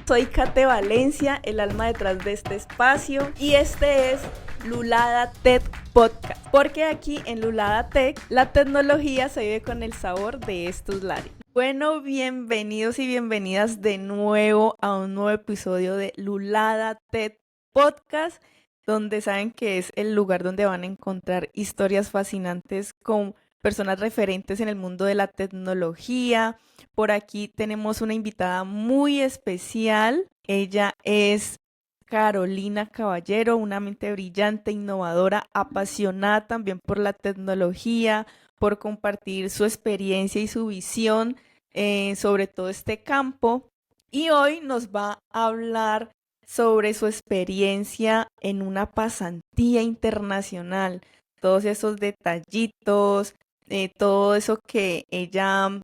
Soy Kate Valencia, el alma detrás de este espacio, y este es Lulada Tech Podcast, porque aquí en Lulada Tech la tecnología se vive con el sabor de estos lares. Bueno, bienvenidos y bienvenidas de nuevo a un nuevo episodio de Lulada Tech Podcast, donde saben que es el lugar donde van a encontrar historias fascinantes con personas referentes en el mundo de la tecnología. Por aquí tenemos una invitada muy especial. Ella es Carolina Caballero, una mente brillante, innovadora, apasionada también por la tecnología, por compartir su experiencia y su visión sobre todo este campo. Y hoy nos va a hablar sobre su experiencia en una pasantía internacional, todos esos detallitos, todo eso que ella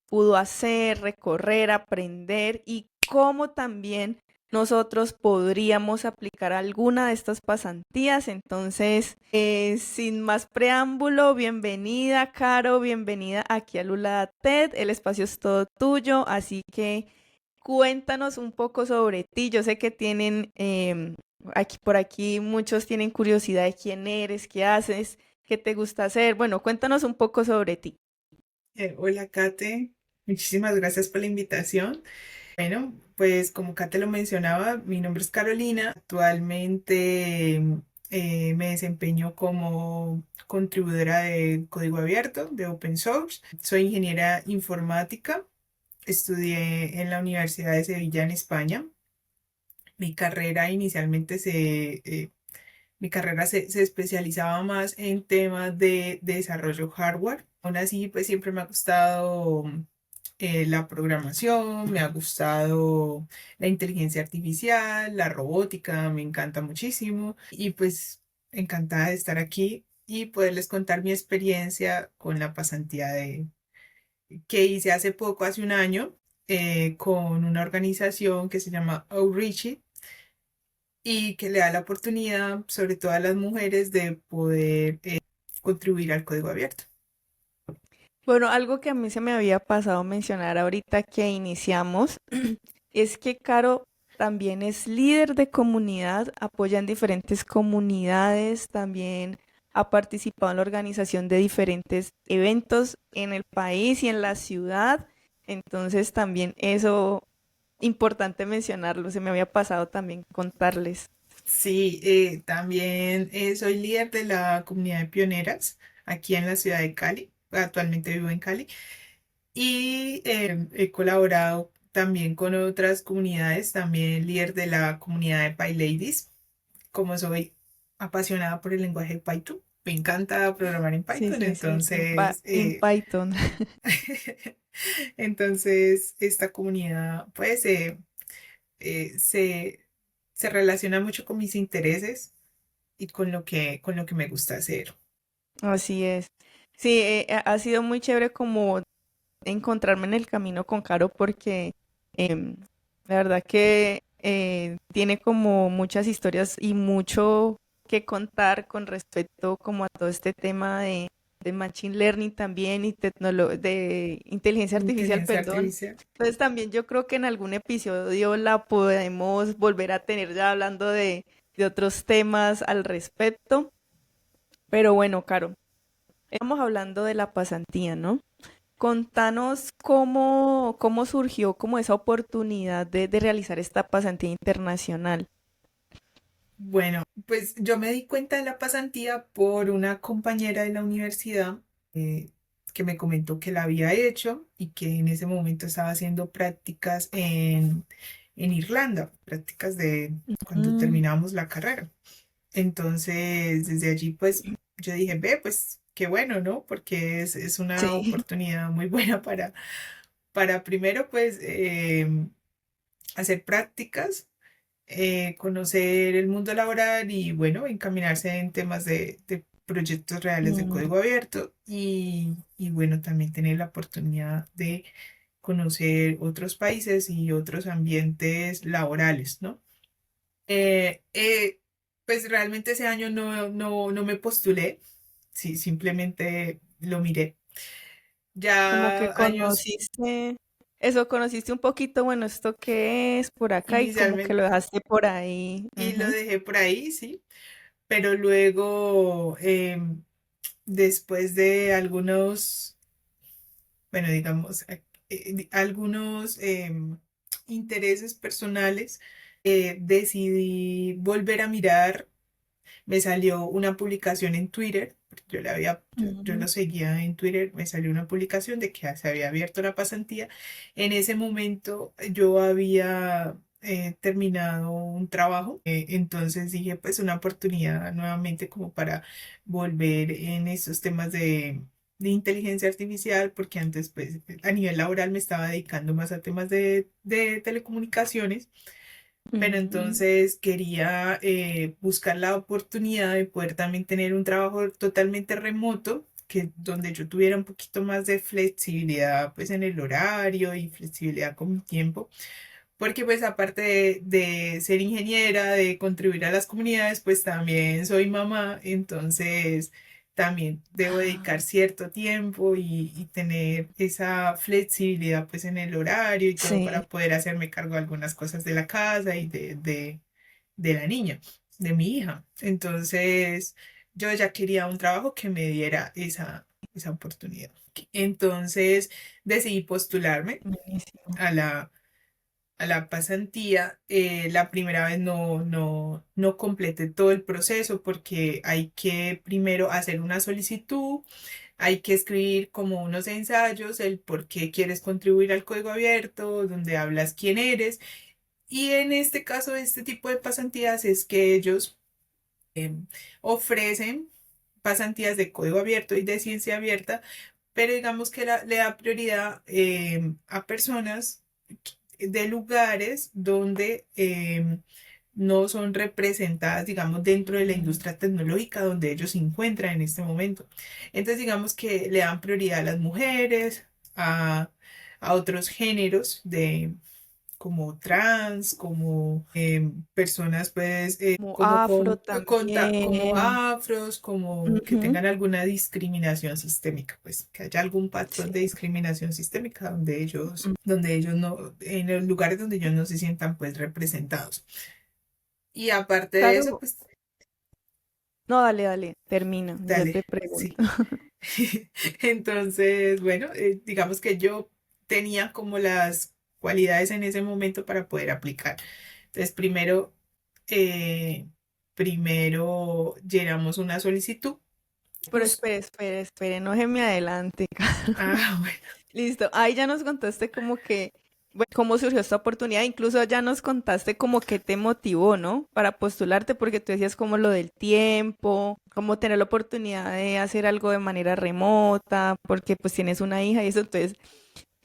pudo hacer, recorrer, aprender y cómo también nosotros podríamos aplicar alguna de estas pasantías. Entonces, sin más preámbulo, bienvenida, Caro, bienvenida aquí a Lula TED. El espacio es todo tuyo, así que cuéntanos un poco sobre ti. Yo sé que tienen, aquí por aquí muchos tienen curiosidad de quién eres, qué haces, qué te gusta hacer. Bueno, cuéntanos un poco sobre ti. Hola, Kate, muchísimas gracias por la invitación. Bueno, pues como Kate lo mencionaba, mi nombre es Carolina. Actualmente me desempeño como contribuidora de código abierto, de open source. Soy ingeniera informática. Estudié en la Universidad de Sevilla en España. Mi carrera inicialmente se especializaba más en temas de desarrollo hardware. Aún así, pues siempre me ha gustado la programación, me ha gustado la inteligencia artificial, la robótica, me encanta muchísimo. Y pues encantada de estar aquí y poderles contar mi experiencia con la pasantía que hice hace poco, hace un año, con una organización que se llama Outreach y que le da la oportunidad, sobre todo a las mujeres, de poder contribuir al código abierto. Bueno, algo que a mí se me había pasado mencionar ahorita que iniciamos es que Caro también es líder de comunidad, apoya en diferentes comunidades, también ha participado en la organización de diferentes eventos en el país y en la ciudad. Entonces también eso importante mencionarlo, se me había pasado también contarles. Sí, también soy líder de la comunidad de pioneras aquí en la ciudad de Cali. Actualmente vivo en Cali y he colaborado también con otras comunidades, también líder de la comunidad de PyLadies. Como soy apasionada por el lenguaje Python, me encanta programar en Sí, Python, sí, sí, entonces, en Python. entonces esta comunidad pues eh, se, se relaciona mucho con mis intereses y con lo que me gusta hacer. Así es. Sí, ha sido muy chévere como encontrarme en el camino con Caro porque em, la verdad que tiene como muchas historias y mucho que contar con respecto como a todo este tema de Machine Learning también y de inteligencia artificial, Inteligencia perdón. artificial. Entonces también yo creo que en algún episodio la podemos volver a tener ya hablando de otros temas al respecto. Pero bueno, Caro, estamos hablando de la pasantía, ¿no? Contanos cómo surgió como esa oportunidad de realizar esta pasantía internacional. Bueno, pues yo me di cuenta de la pasantía por una compañera de la universidad eh, que me comentó que la había hecho y que en ese momento estaba haciendo prácticas en Irlanda, prácticas de cuando Mm, terminamos la carrera. Entonces, desde allí, pues yo dije, ve, pues qué bueno, ¿no? Porque es una sí. oportunidad muy buena para primero, pues, hacer prácticas, conocer el mundo laboral y, bueno, encaminarse en temas de proyectos reales de Mm, código abierto y, bueno, también tener la oportunidad de conocer otros países y otros ambientes laborales, ¿no? Eh, eh, pues realmente ese año no me postulé, sí, simplemente lo miré. como que Ya años, conociste. Eso, conociste un poquito, bueno, esto qué es por acá y como que inicialmente, lo dejaste por ahí. y lo Ujú. dejé por ahí, sí, pero luego, después de algunos, bueno, digamos, algunos intereses personales, decidí volver a mirar. Me salió una publicación en Twitter, porque yo Ujú. lo seguía en Twitter, me salió una publicación de que se había abierto la pasantía. En ese momento yo había terminado un trabajo, entonces dije pues una oportunidad nuevamente como para volver en esos temas de inteligencia artificial, porque antes pues a nivel laboral me estaba dedicando más a temas de telecomunicaciones, pero Ujú. entonces quería buscar la oportunidad de poder también tener un trabajo totalmente remoto, que donde yo tuviera un poquito más de flexibilidad pues en el horario y flexibilidad con mi tiempo, porque pues aparte de ser ingeniera, de contribuir a las comunidades, pues también soy mamá, entonces también debo Ah, dedicar cierto tiempo y tener esa flexibilidad pues en el horario y todo sí, para poder hacerme cargo de algunas cosas de la casa y de la niña, de mi hija. Entonces yo ya quería un trabajo que me diera esa oportunidad. Entonces decidí postularme buenísimo. a la pasantía. La primera vez no completé todo el proceso porque hay que primero hacer una solicitud, hay que escribir como unos ensayos, el por qué quieres contribuir al código abierto, donde hablas quién eres. Y en este caso, este tipo de pasantías es que ellos ofrecen pasantías de código abierto y de ciencia abierta, pero digamos que le da prioridad a personas de lugares donde no son representadas, digamos, dentro de la Mm. industria tecnológica donde ellos se encuentran en este momento. Entonces, digamos que le dan prioridad a las mujeres, a otros géneros como trans, como personas pues Como afro como también. afros, como que Ujú. tengan alguna discriminación sistémica, pues que haya algún patrón de Sí. discriminación sistémica donde ellos no, en los lugares donde ellos no se sientan pues representados. Y aparte de eso, Claro, pues no, dale, dale, termina, yo dale, te pregunto. sí. Entonces, bueno, digamos que yo tenía como las cualidades en ese momento para poder aplicar. Entonces, eh, primero llenamos una solicitud. Pero Bus- espere, espere, espere, no se me adelante. Ah, bueno. Listo, ahí ya nos contaste como que, bueno, cómo surgió esta oportunidad, incluso ya nos contaste como que te motivó, ¿no? Para postularte, porque tú decías como lo del tiempo, como tener la oportunidad de hacer algo de manera remota, porque pues tienes una hija y eso, entonces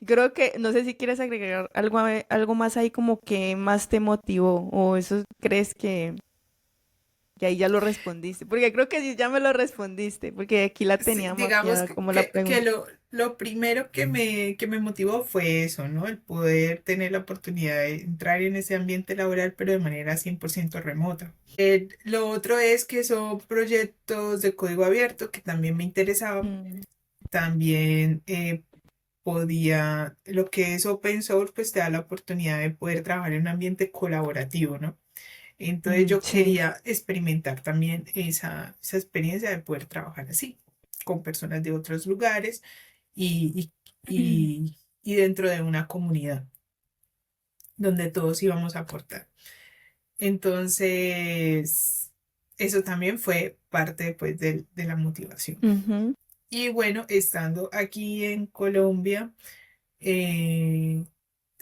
creo que, no sé si quieres agregar algo, algo más ahí como que más te motivó, o eso crees que ahí ya lo respondiste, porque creo que sí, ya me lo respondiste, porque aquí la Sí, tenía digamos mapeada como la que pregunta. lo primero que me motivó fue eso, ¿no? El poder tener la oportunidad de entrar en ese ambiente laboral, pero de manera 100% remota. Lo otro es que son proyectos de código abierto que también me interesaban. Mm, También lo que es open source, pues te da la oportunidad de poder trabajar en un ambiente colaborativo, ¿no? Entonces yo sí. quería experimentar también esa experiencia de poder trabajar así, con personas de otros lugares y, y dentro de una comunidad donde todos íbamos a aportar. Entonces, eso también fue parte pues de la motivación. Ujú. Y bueno, estando aquí en Colombia, eh,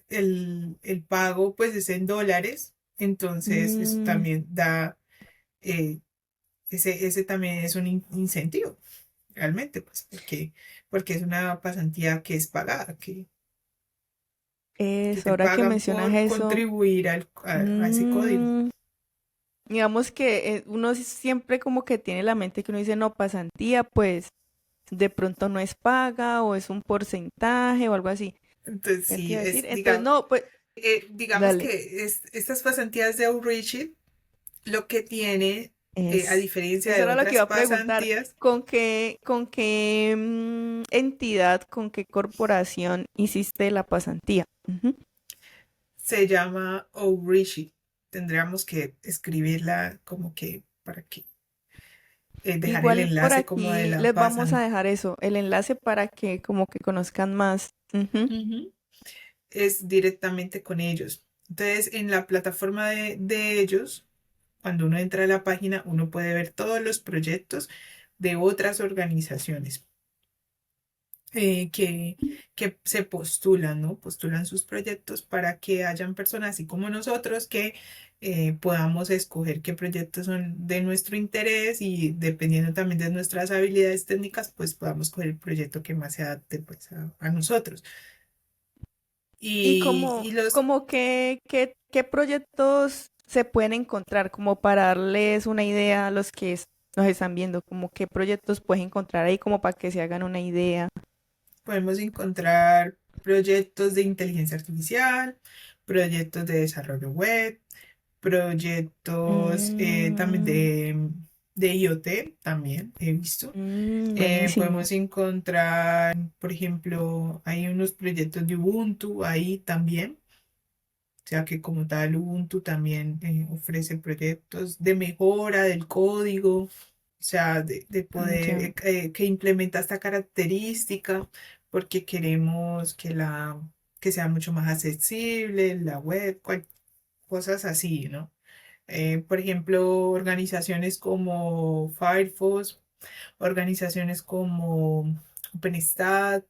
el pago pues es en dólares, entonces eso Mm, también da, eh, ese también es un incentivo, realmente, pues porque es una pasantía que es pagada, que eso, te ahora que pagan mencionas por eso, contribuir a ese código. mm, digamos que uno siempre como que tiene la mente que uno dice, no, pasantía, pues de pronto no es paga o es un porcentaje o algo así. Entonces, ¿Qué te sí, iba a decir? es, Entonces, digamos, no, pues, digamos dale. que estas pasantías de Outreach lo que tiene, A Es, diferencia eso de era lo que otras iba a preguntar. pasantías, ¿Con qué entidad, con qué corporación hiciste la pasantía? Ujú. se llama Outreachy. Tendríamos que escribirla como que para que dejar el Igual por enlace como de aquí la les vamos a pasantía. dejar eso, el enlace para que como que conozcan más. Ujú. Es directamente con ellos. Entonces, en la plataforma de ellos, cuando uno entra a la página, uno puede ver todos los proyectos de otras organizaciones eh, que, que se postulan, ¿no? Postulan sus proyectos para que hayan personas así como nosotros que podamos escoger qué proyectos son de nuestro interés y dependiendo también de nuestras habilidades técnicas, pues podamos coger el proyecto que más se adapte pues a nosotros. Y Y los como qué proyectos se pueden encontrar, como para darles una idea a los que nos están viendo, como qué proyectos puedes encontrar ahí, como para que se hagan una idea. podemos encontrar proyectos de inteligencia artificial, proyectos de desarrollo web, proyectos también Mm, de IoT, también he visto. buenísimo. Podemos encontrar, por ejemplo, hay unos proyectos de Ubuntu ahí también. O sea que como tal Ubuntu también ofrece proyectos de mejora del código, o sea, de poder Ya. que implementa esta característica porque queremos que sea mucho más accesible, la web, cosas así, ¿no? Por ejemplo, organizaciones como Firefox, organizaciones como OpenStack,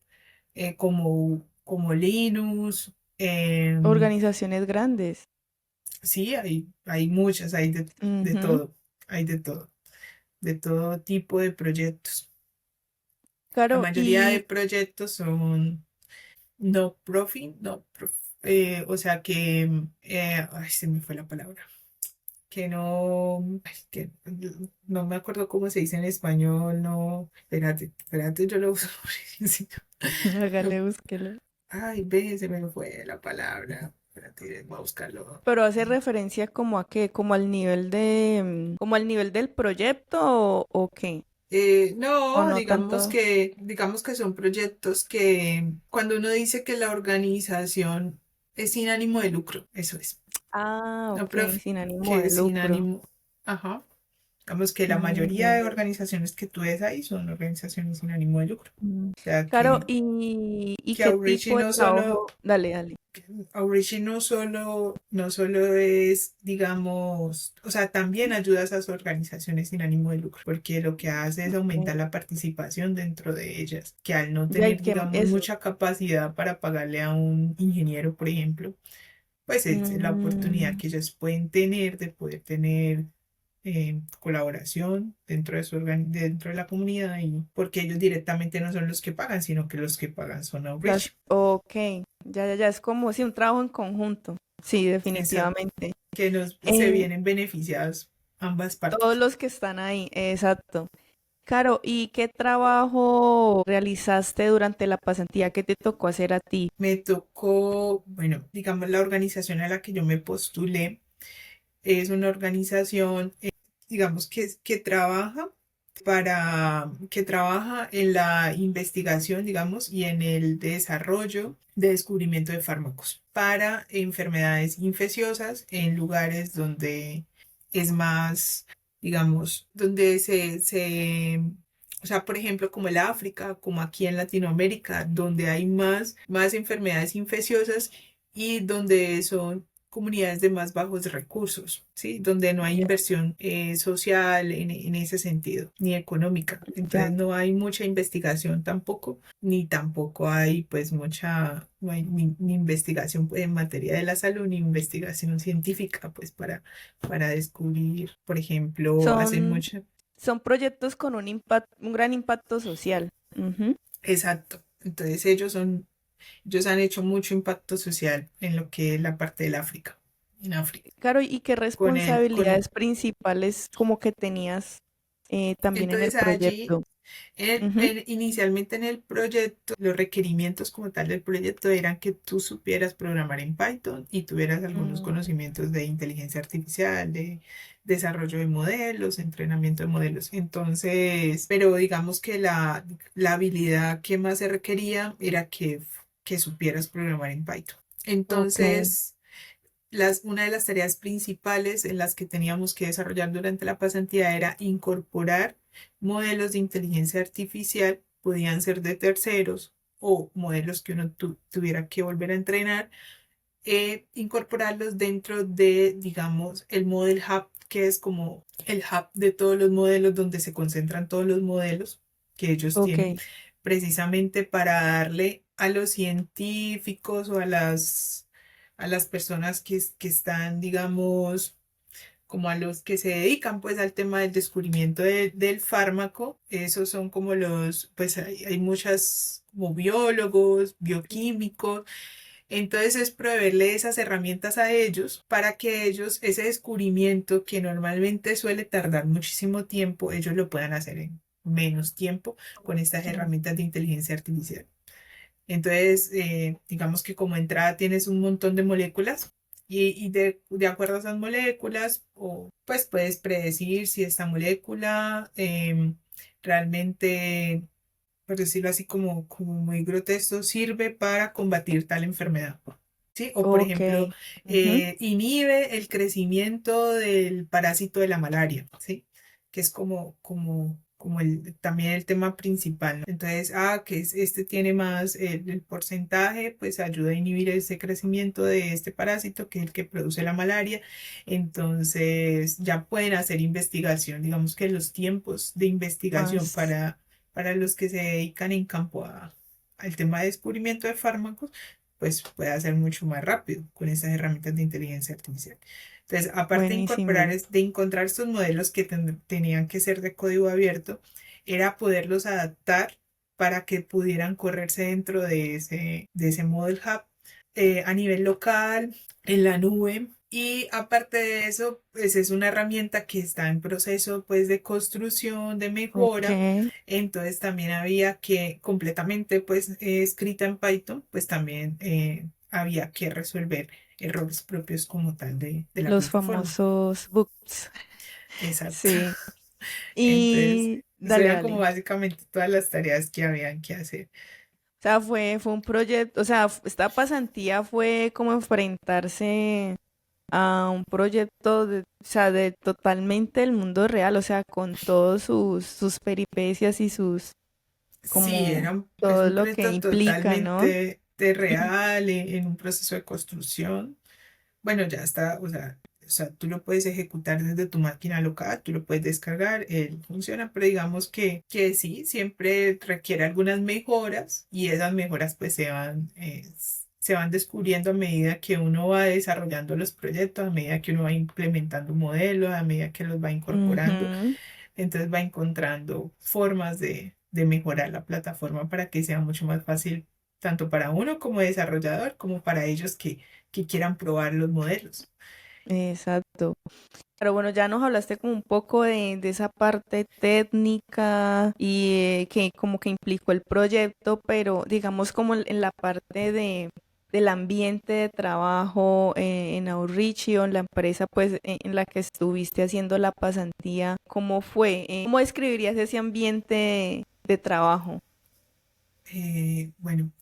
como Linux. Organizaciones grandes. Sí, hay muchas, de Ujú. todo, hay de todo tipo de proyectos. La Claro, mayoría de y proyectos son no profit, o sea que, ay, se me fue la palabra, que no, ay, que no me acuerdo cómo se dice en español, no, espérate, yo lo uso. hágale, búsquelo. Ay, ve, se me fue la palabra. Espérate, voy a buscarlo. Pero hace referencia como a qué, como al nivel como al nivel del proyecto o qué, o No, no tanto. digamos que son proyectos que cuando uno dice que la organización es sin ánimo de lucro, eso es. Ah, No, ok, sin ánimo que de es sin lucro. ánimo. Ajá. Digamos que la mayoría Mm, de organizaciones que tú ves ahí son organizaciones sin ánimo de lucro. mm. O sea Claro, ¿y que qué tipo de trabajo? Dale, dale. Outreach no solo es, digamos, o sea, también ayuda a esas organizaciones sin ánimo de lucro, porque lo que hace es Ok. aumentar la participación dentro de ellas, que al no Ya, y tener, que digamos, eso. mucha capacidad para pagarle a un ingeniero, por ejemplo, pues es la oportunidad Mm, que ellos pueden tener de poder tener colaboración dentro de la comunidad y porque ellos directamente no son los que pagan, sino que los que pagan son Outreach. ok, ya, es como si un trabajo en conjunto. Sí, Exacto. definitivamente. Que se Eh, vienen beneficiadas ambas todos partes. los que están ahí, exacto. Caro, ¿y qué trabajo realizaste durante la pasantía? ¿Qué te tocó hacer a ti? Me tocó, bueno, digamos, la organización a la que yo me postulé es una organización, digamos, que trabaja en la investigación, digamos, y en el desarrollo de descubrimiento de fármacos para enfermedades infecciosas en lugares donde es más, digamos, donde o sea, por ejemplo, como el África, como aquí en Latinoamérica, donde hay más enfermedades infecciosas y donde son comunidades de más bajos recursos, ¿sí? Donde no hay Ya, inversión social en ese sentido, ni económica. ya. Entonces no hay mucha investigación tampoco, ni tampoco hay pues no hay ni investigación pues, en materia de la salud, ni investigación científica pues para descubrir, por ejemplo, hacen Son, mucho, son proyectos con un gran impacto social. Ujú. exacto. Entonces ellos han hecho mucho impacto social en lo que es la parte del África, en África. Claro, ¿y qué Con responsabilidades principales como que tenías también en el entonces allí proyecto? Ujú. Inicialmente en el proyecto, los requerimientos como tal del proyecto eran que tú supieras programar en Python y tuvieras algunos Mm, conocimientos de inteligencia artificial, de desarrollo de modelos, entrenamiento de modelos. Entonces, pero digamos que la habilidad que más se requería era que supieras programar en Python. ok, Entonces, una de las tareas principales en las que teníamos que desarrollar durante la pasantía era incorporar modelos de inteligencia artificial, podían ser de terceros o modelos que uno tuviera que volver a entrenar, incorporarlos dentro de, digamos, el Model Hub, que es como el hub de todos los modelos, donde se concentran todos los modelos que ellos tienen, ok, precisamente para darle a los científicos o a las personas que están, digamos, como a los que se dedican pues al tema del descubrimiento del fármaco, esos son como pues hay muchas como biólogos, bioquímicos, entonces es proveerle esas herramientas a ellos para que ellos ese descubrimiento que normalmente suele tardar muchísimo tiempo, ellos lo puedan hacer en menos tiempo con estas sí. herramientas de inteligencia artificial. Entonces, digamos que como entrada tienes un montón de moléculas y de acuerdo a esas moléculas, pues puedes predecir si esta molécula realmente, por decirlo así como muy grotesco, sirve para combatir tal enfermedad. ¿Sí? O por Ok. ejemplo, Ujú. inhibe el crecimiento del parásito de la malaria, ¿sí? Que es como también el tema principal, ¿no? Entonces, que este tiene más, el porcentaje, pues ayuda a inhibir ese crecimiento de este parásito que es el que produce la malaria. Entonces, ya pueden hacer investigación, digamos que los tiempos de investigación Más, para los que se dedican en campo al tema de descubrimiento de fármacos, pues puede ser mucho más rápido con estas herramientas de inteligencia artificial. Entonces, aparte de incorporar, buenísimo. de encontrar estos modelos que tenían que ser de código abierto, era poderlos adaptar para que pudieran correrse dentro de ese Model Hub, a nivel local, en la nube. Y aparte de eso, pues es una herramienta que está en proceso pues de construcción, de Ok, mejora. Entonces también había que, completamente pues escrita en Python, pues también había que resolver errores propios como tal de la los plataforma. famosos books. Exacto. Sí. Entonces, Y eso dale, eran como dale. básicamente todas las tareas que habían que hacer. O sea, fue un proyecto, o sea, esta pasantía fue como enfrentarse a un proyecto o sea, de totalmente el mundo real, o sea, con todos sus peripecias y sus, Sí, como es todo un lo que proyecto implica, ¿no? totalmente de real, en un proceso de construcción. Bueno, ya está, o sea, tú lo puedes ejecutar desde tu máquina local, tú lo puedes descargar, él funciona, pero digamos que sí, siempre requiere algunas mejoras y esas mejoras pues se van descubriendo a medida que uno va desarrollando los proyectos, a medida que uno va implementando modelos, a medida que los va incorporando, Ujú. entonces va encontrando formas de mejorar la plataforma para que sea mucho más fácil tanto para uno como desarrollador, como para ellos que quieran probar los modelos. Exacto. Pero bueno, ya nos hablaste como un poco de esa parte técnica y que como que implicó el proyecto, pero digamos como en la parte del ambiente de trabajo en Outreach o en la empresa pues en la que estuviste haciendo la pasantía, ¿cómo fue? ¿Cómo describirías ese ambiente de trabajo? Bueno,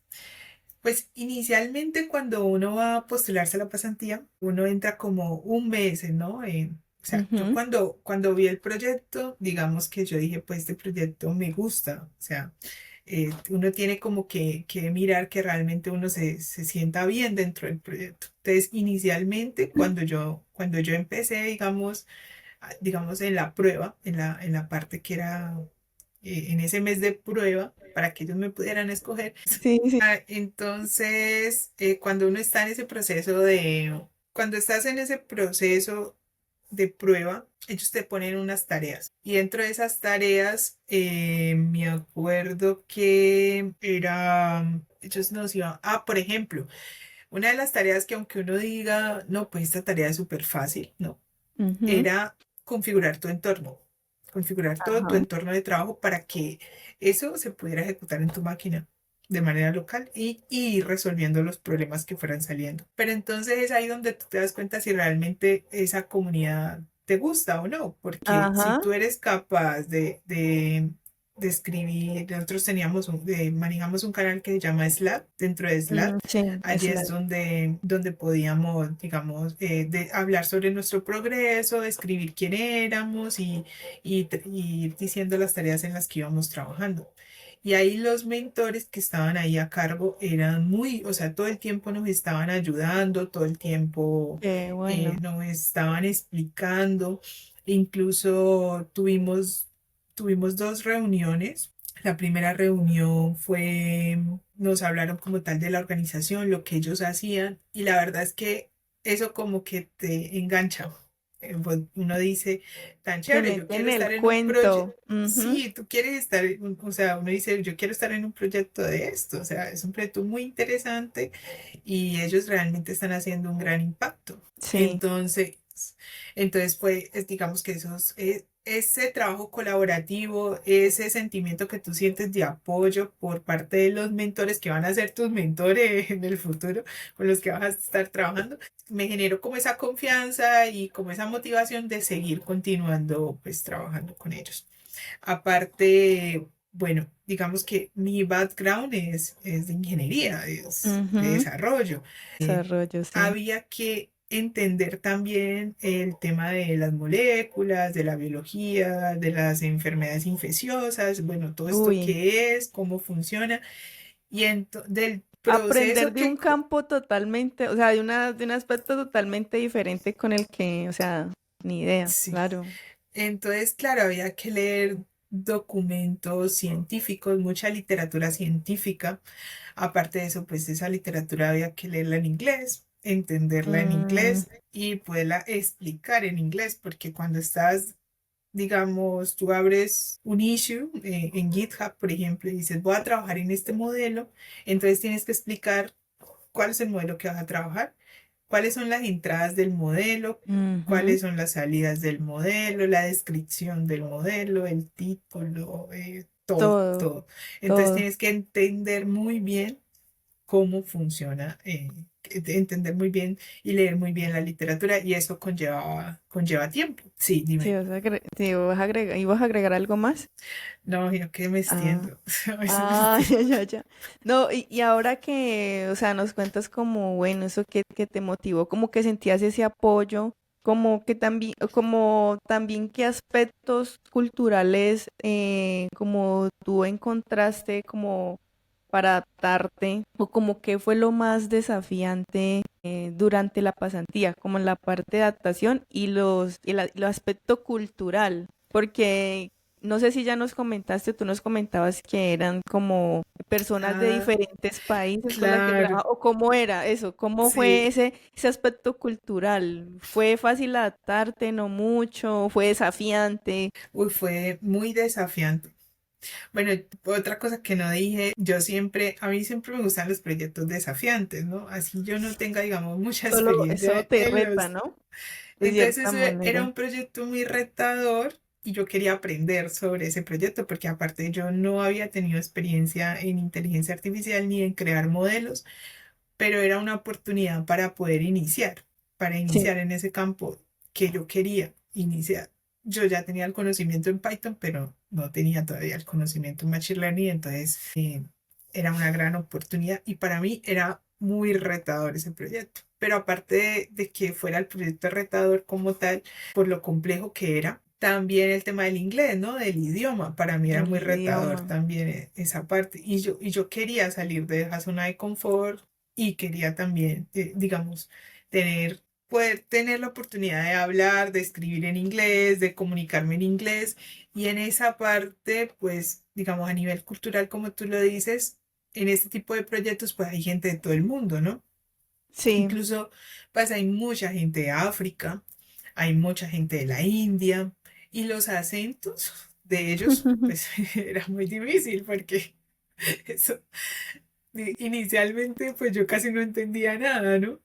pues inicialmente cuando uno va a postularse a la pasantía, uno entra como un mes, ¿no? O sea, yo Ujú, cuando vi el proyecto, digamos que yo dije, pues este proyecto me gusta, o sea, uno tiene como que mirar que realmente uno se sienta bien dentro del proyecto. Entonces, inicialmente, cuando yo empecé, digamos en la prueba, en la parte que era, en ese mes de prueba, para que ellos me pudieran escoger. sí, sí. Entonces, cuando estás en ese proceso de prueba, ellos te ponen unas tareas. Y dentro de esas tareas, me acuerdo que ellos nos iban, por ejemplo, una de las tareas que aunque uno diga, no, pues esta tarea es súper fácil, no, Ujú, era configurar tu entorno. configurar todo tu Ajá. entorno de trabajo para que eso se pudiera ejecutar en tu máquina de manera local y ir resolviendo los problemas que fueran saliendo. Pero entonces es ahí donde tú te das cuenta si realmente esa comunidad te gusta o no, porque si Ajá. tú eres capaz de escribir, nosotros manejamos un canal que se llama Slack, dentro de Slack, Sí, allí es donde podíamos, digamos, hablar sobre nuestro progreso, escribir quién éramos y ir diciendo las tareas en las que íbamos trabajando. Y ahí los mentores que estaban ahí a cargo eran muy, o sea, todo el tiempo nos estaban ayudando, todo el tiempo qué bueno. nos estaban explicando. Incluso tuvimos dos reuniones. La primera reunión nos hablaron como tal de la organización, lo que ellos hacían, y la verdad es que eso como que te engancha. Pues uno dice, tan Te chévere, yo mete en quiero el estar en un proyecto. cuento. Ujú. Sí, tú quieres estar, o sea, uno dice, yo quiero estar en un proyecto de esto, o sea, es un proyecto muy interesante y ellos realmente están haciendo un gran impacto. Sí, Entonces digamos que ese trabajo colaborativo, ese sentimiento que tú sientes de apoyo por parte de los mentores que van a ser tus mentores en el futuro, con los que vas a estar trabajando, me generó como esa confianza y como esa motivación de seguir continuando pues trabajando con ellos. Aparte, bueno, digamos que mi background es de ingeniería, es de ujú. desarrollo. Desarrollo, sí. Había que entender también el tema de las moléculas, de la biología, de las enfermedades infecciosas, bueno, todo esto Uy, qué es, cómo funciona del aprender proceso de un campo totalmente, o sea, de un aspecto totalmente diferente con el que, o sea, ni idea, sí. claro. Entonces, claro, había que leer documentos científicos, mucha literatura científica. Aparte de eso, pues esa literatura había que leerla en inglés, entenderla en Mm, inglés y poderla explicar en inglés, porque cuando estás, digamos, tú abres un issue en GitHub, por ejemplo, y dices, voy a trabajar en este modelo, entonces tienes que explicar cuál es el modelo que vas a trabajar, cuáles son las entradas del modelo, ujú. cuáles son las salidas del modelo, la descripción del modelo, el título, todo, Todo, todo. Entonces todo. tienes que entender muy bien cómo funciona, entender muy bien y leer muy bien la literatura y eso conlleva tiempo. Sí, Sí, dime. sí, ¿ibas a agregar algo más? No, yo que me Ah, extiendo. A veces me ah, extiendo. ya, ya, ya. No, y ahora que, o sea, nos cuentas como, bueno, eso que te motivó, como que sentías ese apoyo, como también qué aspectos culturales como tú encontraste como para adaptarte, o como qué fue lo más desafiante durante la pasantía, como en la parte de adaptación y el aspecto cultural, porque no sé si ya nos comentaste, tú nos comentabas que eran como personas de Ah, diferentes países con las que claro. trabajaba, o cómo era eso, cómo fue Sí. ese aspecto cultural. ¿Fue fácil adaptarte, no mucho? ¿Fue desafiante? Uy, fue muy desafiante. Bueno, otra cosa que no dije, a mí siempre me gustan los proyectos desafiantes, ¿no? Así yo no tenga, digamos, mucha Solo, eso experiencia te en reta, los. ¿no? De Entonces cierta eso era manera. un proyecto muy retador y yo quería aprender sobre ese proyecto porque aparte yo no había tenido experiencia en inteligencia artificial ni en crear modelos, pero era una oportunidad para Sí. iniciar en ese campo que yo quería iniciar. Yo ya tenía el conocimiento en Python, pero no tenía todavía el conocimiento en Machine Learning, entonces era una gran oportunidad y para mí era muy retador ese proyecto. Pero aparte de que fuera el proyecto retador como tal, por lo complejo que era, también el tema del inglés, ¿no? Del idioma, para mí era El muy retador idioma. también esa parte. Y yo quería salir de esa zona de confort y quería también, digamos, tener, poder tener la oportunidad de hablar, de escribir en inglés, de comunicarme en inglés. Y en esa parte, pues, digamos, a nivel cultural, como tú lo dices, en este tipo de proyectos, pues hay gente de todo el mundo, ¿no? Sí. Incluso, pues hay mucha gente de África, hay mucha gente de la India, y los acentos de ellos, pues, era muy difícil porque eso, inicialmente, pues yo casi no entendía nada, ¿no?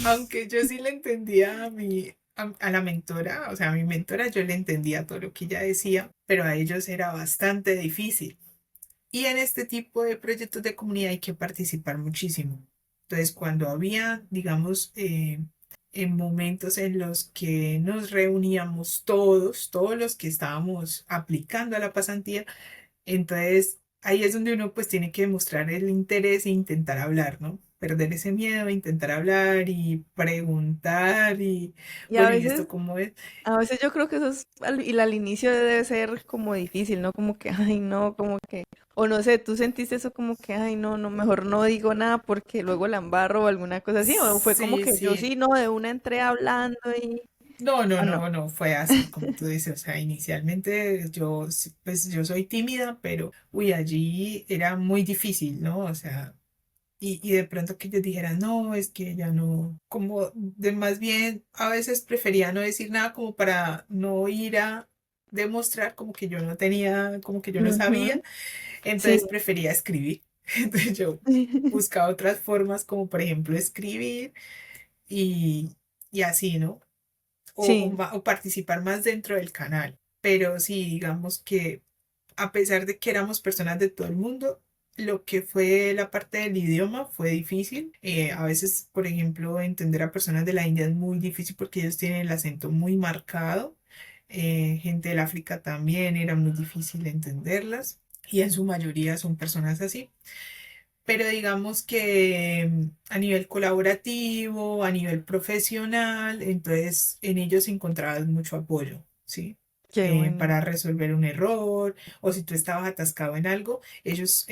Aunque yo sí le entendía a la mentora, o sea, a mi mentora, yo le entendía todo lo que ella decía, pero a ellos era bastante difícil. Y en este tipo de proyectos de comunidad hay que participar muchísimo. Entonces, cuando había, digamos, en momentos en los que nos reuníamos todos los que estábamos aplicando a la pasantía, entonces ahí es donde uno pues tiene que demostrar el interés e intentar hablar, ¿no? Perder ese miedo, intentar hablar y preguntar y, Y bueno, ¿y esto cómo es? a veces yo creo que eso es, y al inicio debe ser como difícil, ¿no? Como que, ay, no, como que, o no sé, tú sentiste eso como que, ay, no, no, mejor no digo nada porque luego la embarro o alguna cosa así, o fue como Sí, que yo sí. sí, no, de una entré hablando y, No, no, o no. no, no, fue así como tú dices, o sea, inicialmente yo, pues yo soy tímida, pero, uy, allí era muy difícil, ¿no? O sea, y de pronto que ellos dijeran, no, es que ya no, como de más bien, a veces prefería no decir nada como para no ir a demostrar como que yo no tenía, como que yo no sabía, Ujú. Sí. entonces prefería escribir. Entonces yo buscaba otras formas como por ejemplo escribir y, y así, ¿no? Sí, O participar más dentro del canal. Pero sí, digamos que a pesar de que éramos personas de todo el mundo, lo que fue la parte del idioma fue difícil. A veces, por ejemplo, entender a personas de la India es muy difícil porque ellos tienen el acento muy marcado. Gente del África también era muy difícil entenderlas y en su mayoría son personas así. Pero digamos que a nivel colaborativo, a nivel profesional, entonces en ellos encontrabas mucho apoyo, ¿sí? qué bueno. Para resolver un error o si tú estabas atascado en algo, ellos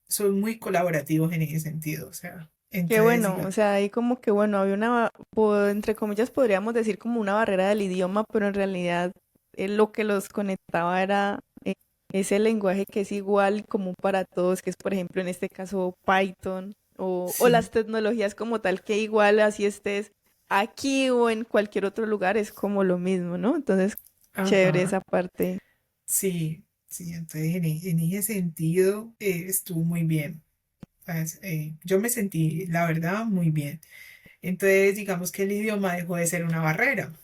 son muy colaborativos en ese sentido, o sea, Qué entonces bueno, o diga, sea, ahí como que bueno, había entre comillas podríamos decir como una barrera del idioma, pero en realidad lo que los conectaba era ese lenguaje que es igual y común para todos, que es por ejemplo en este caso Python o sí, las tecnologías como tal, que igual así estés aquí o en cualquier otro lugar es como lo mismo, ¿no? Entonces, chévere ajá, esa parte. sí, sí, entonces en ese sentido estuvo muy bien. Pues, yo me sentí, la verdad, muy bien. Entonces, digamos que el idioma dejó de ser una barrera,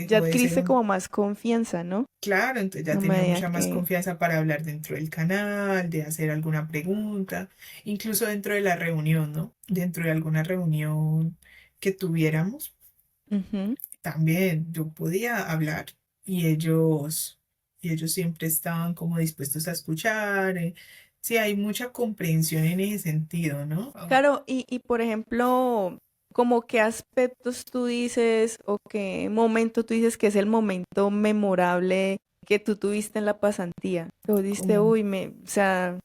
Ya dejó de ser adquiriste un, como más confianza, ¿no? claro, entonces ya A tenía medida mucha más que... confianza para hablar dentro del canal, de hacer alguna pregunta, incluso dentro de la reunión, ¿no? Dentro de alguna reunión que tuviéramos, Ujú. también yo podía hablar y ellos siempre estaban como dispuestos a escuchar. Sí, hay mucha comprensión en ese sentido, ¿no? Claro, y por ejemplo, como qué aspectos tú dices o qué momento tú dices que es el momento memorable que tú tuviste en la pasantía. Que vos dijiste, Como, uy, o sea,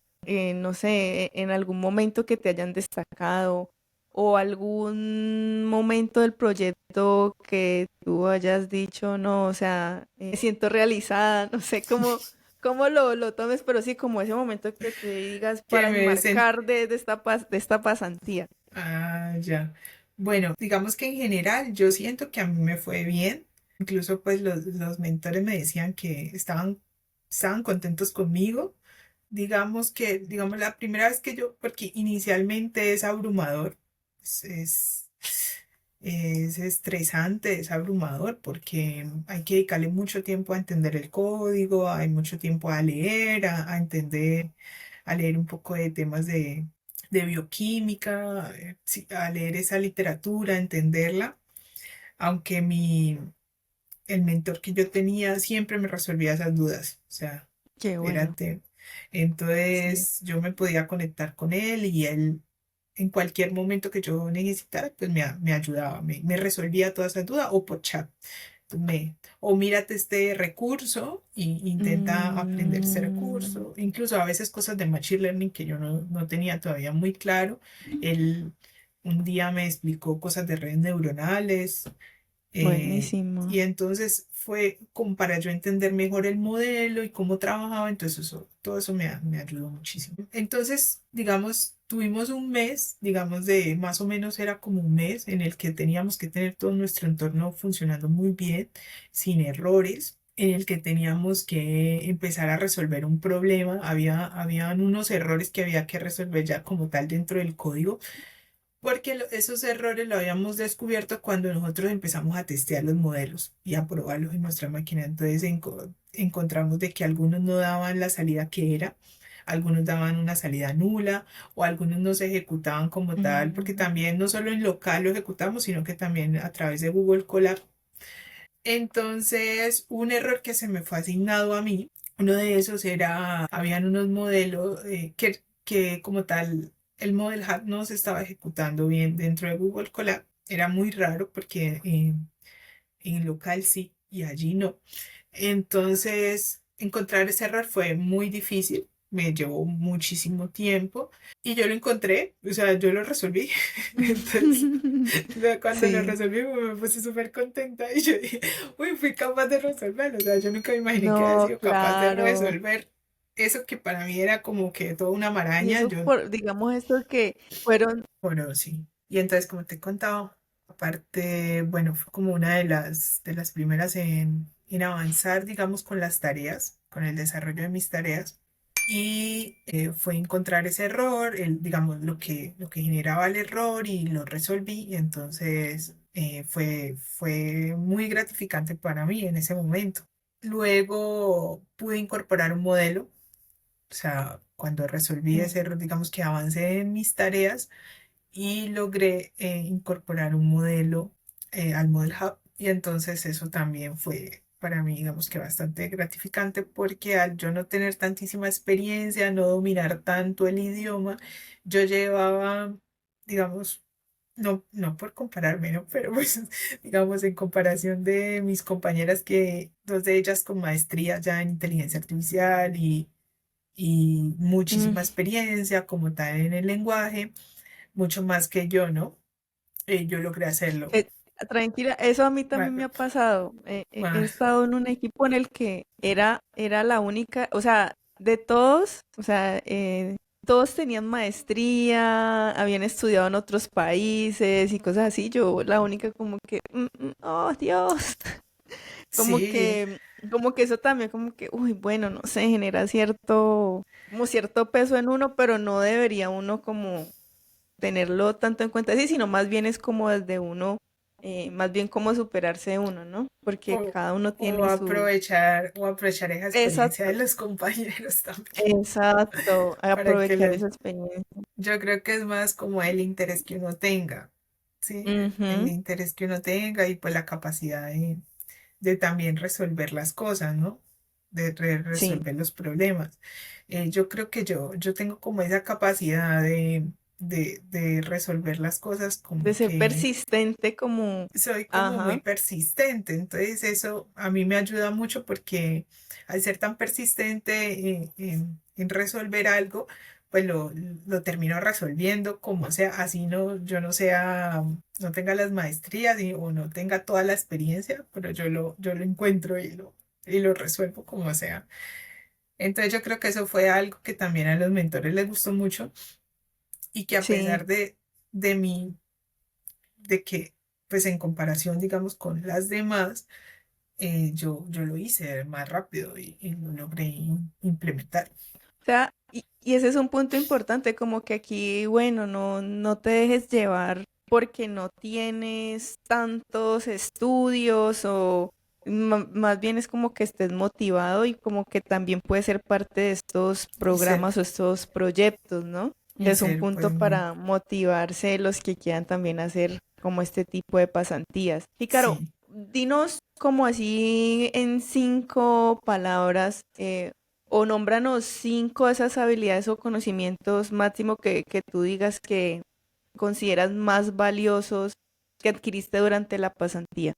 no sé, en algún momento que te hayan destacado o algún momento del proyecto que tú hayas dicho, no, o sea, me siento realizada, no sé cómo lo tomes, pero sí, como ese momento que tú digas que para me enmarcar de de esta pasantía. Ah, ya. Bueno, digamos que en general yo siento que a mí me fue bien. Incluso pues los mentores me decían que estaban contentos conmigo. Digamos, la primera vez que yo, porque inicialmente es abrumador, es, es, es estresante, es abrumador porque hay que dedicarle mucho tiempo a entender el código, hay mucho tiempo a leer, a entender, a leer un poco de temas de bioquímica, sí, a leer esa literatura, a entenderla, aunque el mentor que yo tenía siempre me resolvía esas dudas, o sea, Qué era bueno. Sí. entonces yo me podía conectar con él y él en cualquier momento que yo necesitara, pues me ayudaba, me resolvía todas esas dudas o por chat. O mírate este recurso e intenta aprender ese Mm, recurso. Incluso a veces cosas de Machine Learning que yo no tenía todavía muy claro. Él un día me explicó cosas de redes neuronales. buenísimo. Y entonces fue como para yo entender mejor el modelo y cómo trabajaba, entonces todo eso me ayudó muchísimo. Entonces, digamos, tuvimos un mes, digamos, de más o menos era como un mes en el que teníamos que tener todo nuestro entorno funcionando muy bien, sin errores, en el que teníamos que empezar a resolver un problema, habían unos errores que había que resolver ya como tal dentro del código porque esos errores lo habíamos descubierto cuando nosotros empezamos a testear los modelos y a probarlos en nuestra máquina. Entonces encontramos de que algunos no daban la salida que era, algunos daban una salida nula o algunos no se ejecutaban como tal, porque Mm. también no solo en local lo ejecutamos, sino que también a través de Google Colab. Entonces, un error que se me fue asignado a mí, uno de esos era, habían unos modelos que como tal, el Model Hub no se estaba ejecutando bien dentro de Google Colab. Era muy raro porque en local sí y allí no. Entonces, encontrar ese error fue muy difícil, me llevó muchísimo tiempo y yo lo encontré, o sea, yo lo resolví. Entonces, cuando lo Sí, resolví me puse súper contenta y yo dije, uy, fui capaz de resolverlo. O sea, yo nunca me imaginé que había no, sido capaz de claro. resolver eso que para mí era como que toda una Y maraña. eso Yo, por, digamos, estos que fueron, bueno, sí. Y entonces, como te he contado, aparte, bueno, fue como una de las primeras en avanzar, digamos, con las tareas, con el desarrollo de mis tareas. Y fue encontrar ese error, digamos, lo que generaba el error y lo resolví. Y entonces fue muy gratificante para mí en ese momento. Luego pude incorporar un modelo, o sea, cuando resolví ese mm, error, digamos que avancé en mis tareas y logré incorporar un modelo al Model Hub. Y entonces eso también fue para mí, digamos que bastante gratificante porque al yo no tener tantísima experiencia, no dominar tanto el idioma, yo llevaba, digamos, no por compararme, ¿no? Pero pues, digamos, en comparación de mis compañeras que dos de ellas con maestría ya en inteligencia artificial y muchísima mm, experiencia como tal en el lenguaje, mucho más que yo, ¿no? Yo logré hacerlo. eh, tranquila, eso a mí Más, también me ha pasado. He más, estado en un equipo en el que era la única, o sea, de todos, o sea, todos tenían maestría, habían estudiado en otros países y cosas así. Yo la única como que, oh Dios, como sí, que, como que eso también como que, uy, bueno, no sé, genera cierto, como cierto peso en uno, pero no debería uno como tenerlo tanto en cuenta así, sino más bien es como desde uno, más bien como superarse uno, ¿no? Porque o, cada uno o tiene su... aprovechar esa experiencia de Exacto, los compañeros también, exacto, para que aprovechar esa experiencia. yo creo que es más como el interés que uno tenga, ¿sí? El Ujú, interés que uno tenga y pues la capacidad de también resolver las cosas, ¿no? De sí, resolver los problemas. Yo creo que yo tengo como esa capacidad de resolver las cosas de como ser que persistente como, soy como muy ajá, persistente, entonces eso a mí me ayuda mucho porque al ser tan persistente en resolver algo, pues lo termino resolviendo como sea, así no, yo no sea, no tenga las maestrías o no tenga toda la experiencia, pero yo lo encuentro y lo resuelvo como sea. Entonces yo creo que eso fue algo que también a los mentores les gustó mucho y que a sí. pesar de mí de que, pues en comparación, digamos, con las demás, yo lo hice más rápido y lo logré implementar. O sea, y ese es un punto importante, como que aquí, bueno, no te dejes llevar porque no tienes tantos estudios o más bien es como que estés motivado y como que también puedes ser parte de estos Y ser, programas o estos proyectos, ¿no? y Es un ser, punto pues, para motivarse los que quieran también hacer como este tipo de pasantías. Y claro, sí. dinos como así en 5 palabras, o nómbranos 5 de esas habilidades o conocimientos máximo que tú digas que consideras más valiosos que adquiriste durante la pasantía.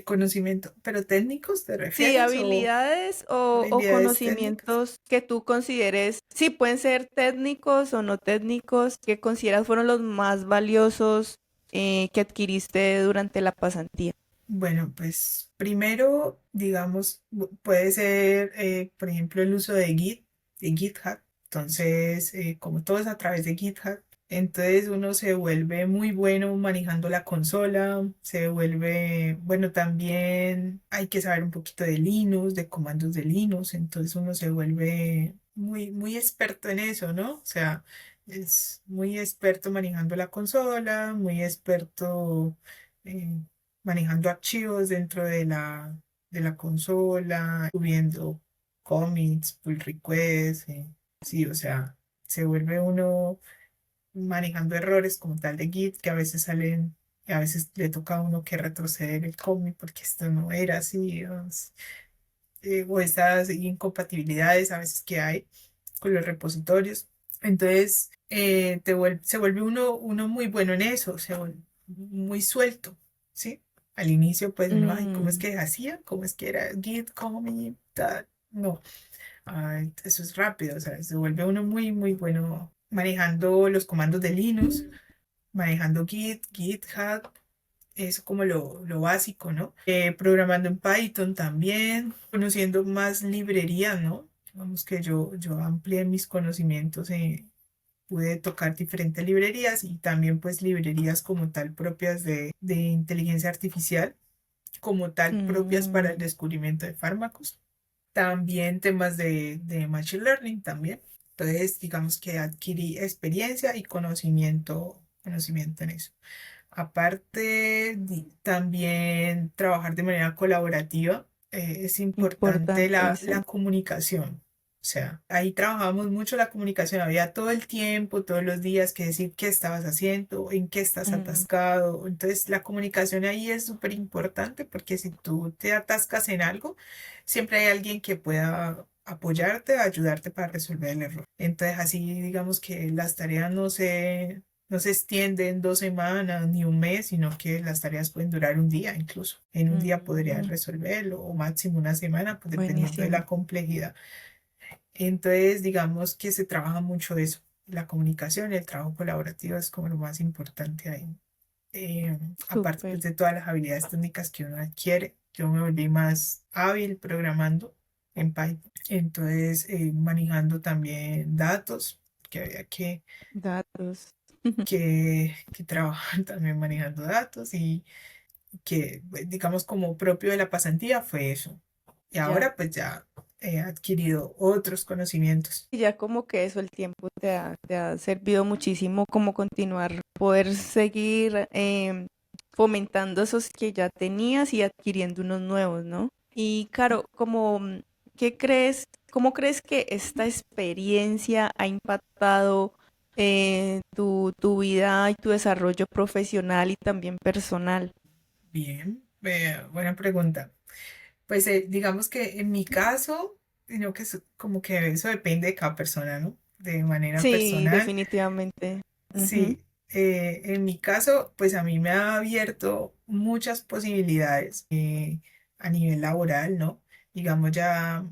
Conocimiento, pero técnicos te Sí, refieres o habilidades o habilidades técnicas. conocimientos que tú consideres, sí, pueden ser técnicos o no técnicos, que consideras fueron los más valiosos que adquiriste durante la pasantía. Bueno, pues primero, digamos, puede ser, por ejemplo, el uso de GitHub. Entonces, como todo es a través de GitHub, entonces uno se vuelve muy bueno manejando la consola, se vuelve, bueno, también hay que saber un poquito de Linux, de comandos de Linux, entonces uno se vuelve muy, muy experto en eso, ¿no? O sea, es muy experto manejando la consola, muy experto eh, manejando archivos dentro de la consola, subiendo commits, pull requests, sí, o sea, se vuelve uno manejando errores como tal de Git que a veces salen, y a veces le toca a uno que retroceder el commit porque esto no era así, o estas incompatibilidades a veces que hay con los repositorios. Entonces, se vuelve uno muy bueno en eso, se vuelve muy suelto, ¿sí? Al inicio, pues uno, ay, ¿cómo es Mm, que hacía? ¿Cómo es que era Git, commit, tal? No, ay, eso es rápido, o sea, se vuelve uno muy, muy bueno manejando los comandos de Linux, manejando Git, GitHub, eso como lo básico, ¿no? Programando en Python también, conociendo más librerías, ¿no? Digamos que yo amplié mis conocimientos, pude tocar diferentes librerías y también pues librerías como tal propias de inteligencia artificial, como tal propias para el mm, descubrimiento de fármacos. También temas de Machine Learning también. Entonces, digamos que adquirí experiencia y conocimiento en eso. Aparte, también trabajar de manera colaborativa, es importante importante, la sí. comunicación. O sea, ahí trabajamos mucho la comunicación. Había todo el tiempo, todos los días que decir qué estabas haciendo, en qué estás Mm, atascado. Entonces, la comunicación ahí es súper importante porque si tú te atascas en algo, siempre hay alguien que pueda apoyarte, ayudarte para resolver el error. Entonces, así digamos que las tareas no se extienden 2 semanas ni un mes, sino que las tareas pueden durar un día incluso. En un día podrías mm, resolverlo o máximo una semana, pues dependiendo de buenísimo. la complejidad. Entonces, digamos que se trabaja mucho eso. La comunicación y el trabajo colaborativo es como lo más importante ahí. Aparte Súper. pues, de todas las habilidades técnicas que uno adquiere, yo me volví más hábil programando en Python. Entonces, manejando también datos, que había Datos. que trabajan también manejando datos y que, pues, digamos, como propio de la pasantía fue eso. Y Ya. ahora pues ya he adquirido otros conocimientos. Y ya como que eso el tiempo te ha servido muchísimo como continuar, poder seguir fomentando esos que ya tenías y adquiriendo unos nuevos, ¿no? Y claro, como, ¿qué crees, cómo crees que esta experiencia ha impactado tu vida y tu desarrollo profesional y también personal? Bien, buena pregunta. Pues digamos que en mi caso, sino que como que eso depende de cada persona, ¿no? De manera Sí, personal. definitivamente. Ujú. Sí, en mi caso, pues a mí me ha abierto muchas posibilidades a nivel laboral, ¿no? Digamos ya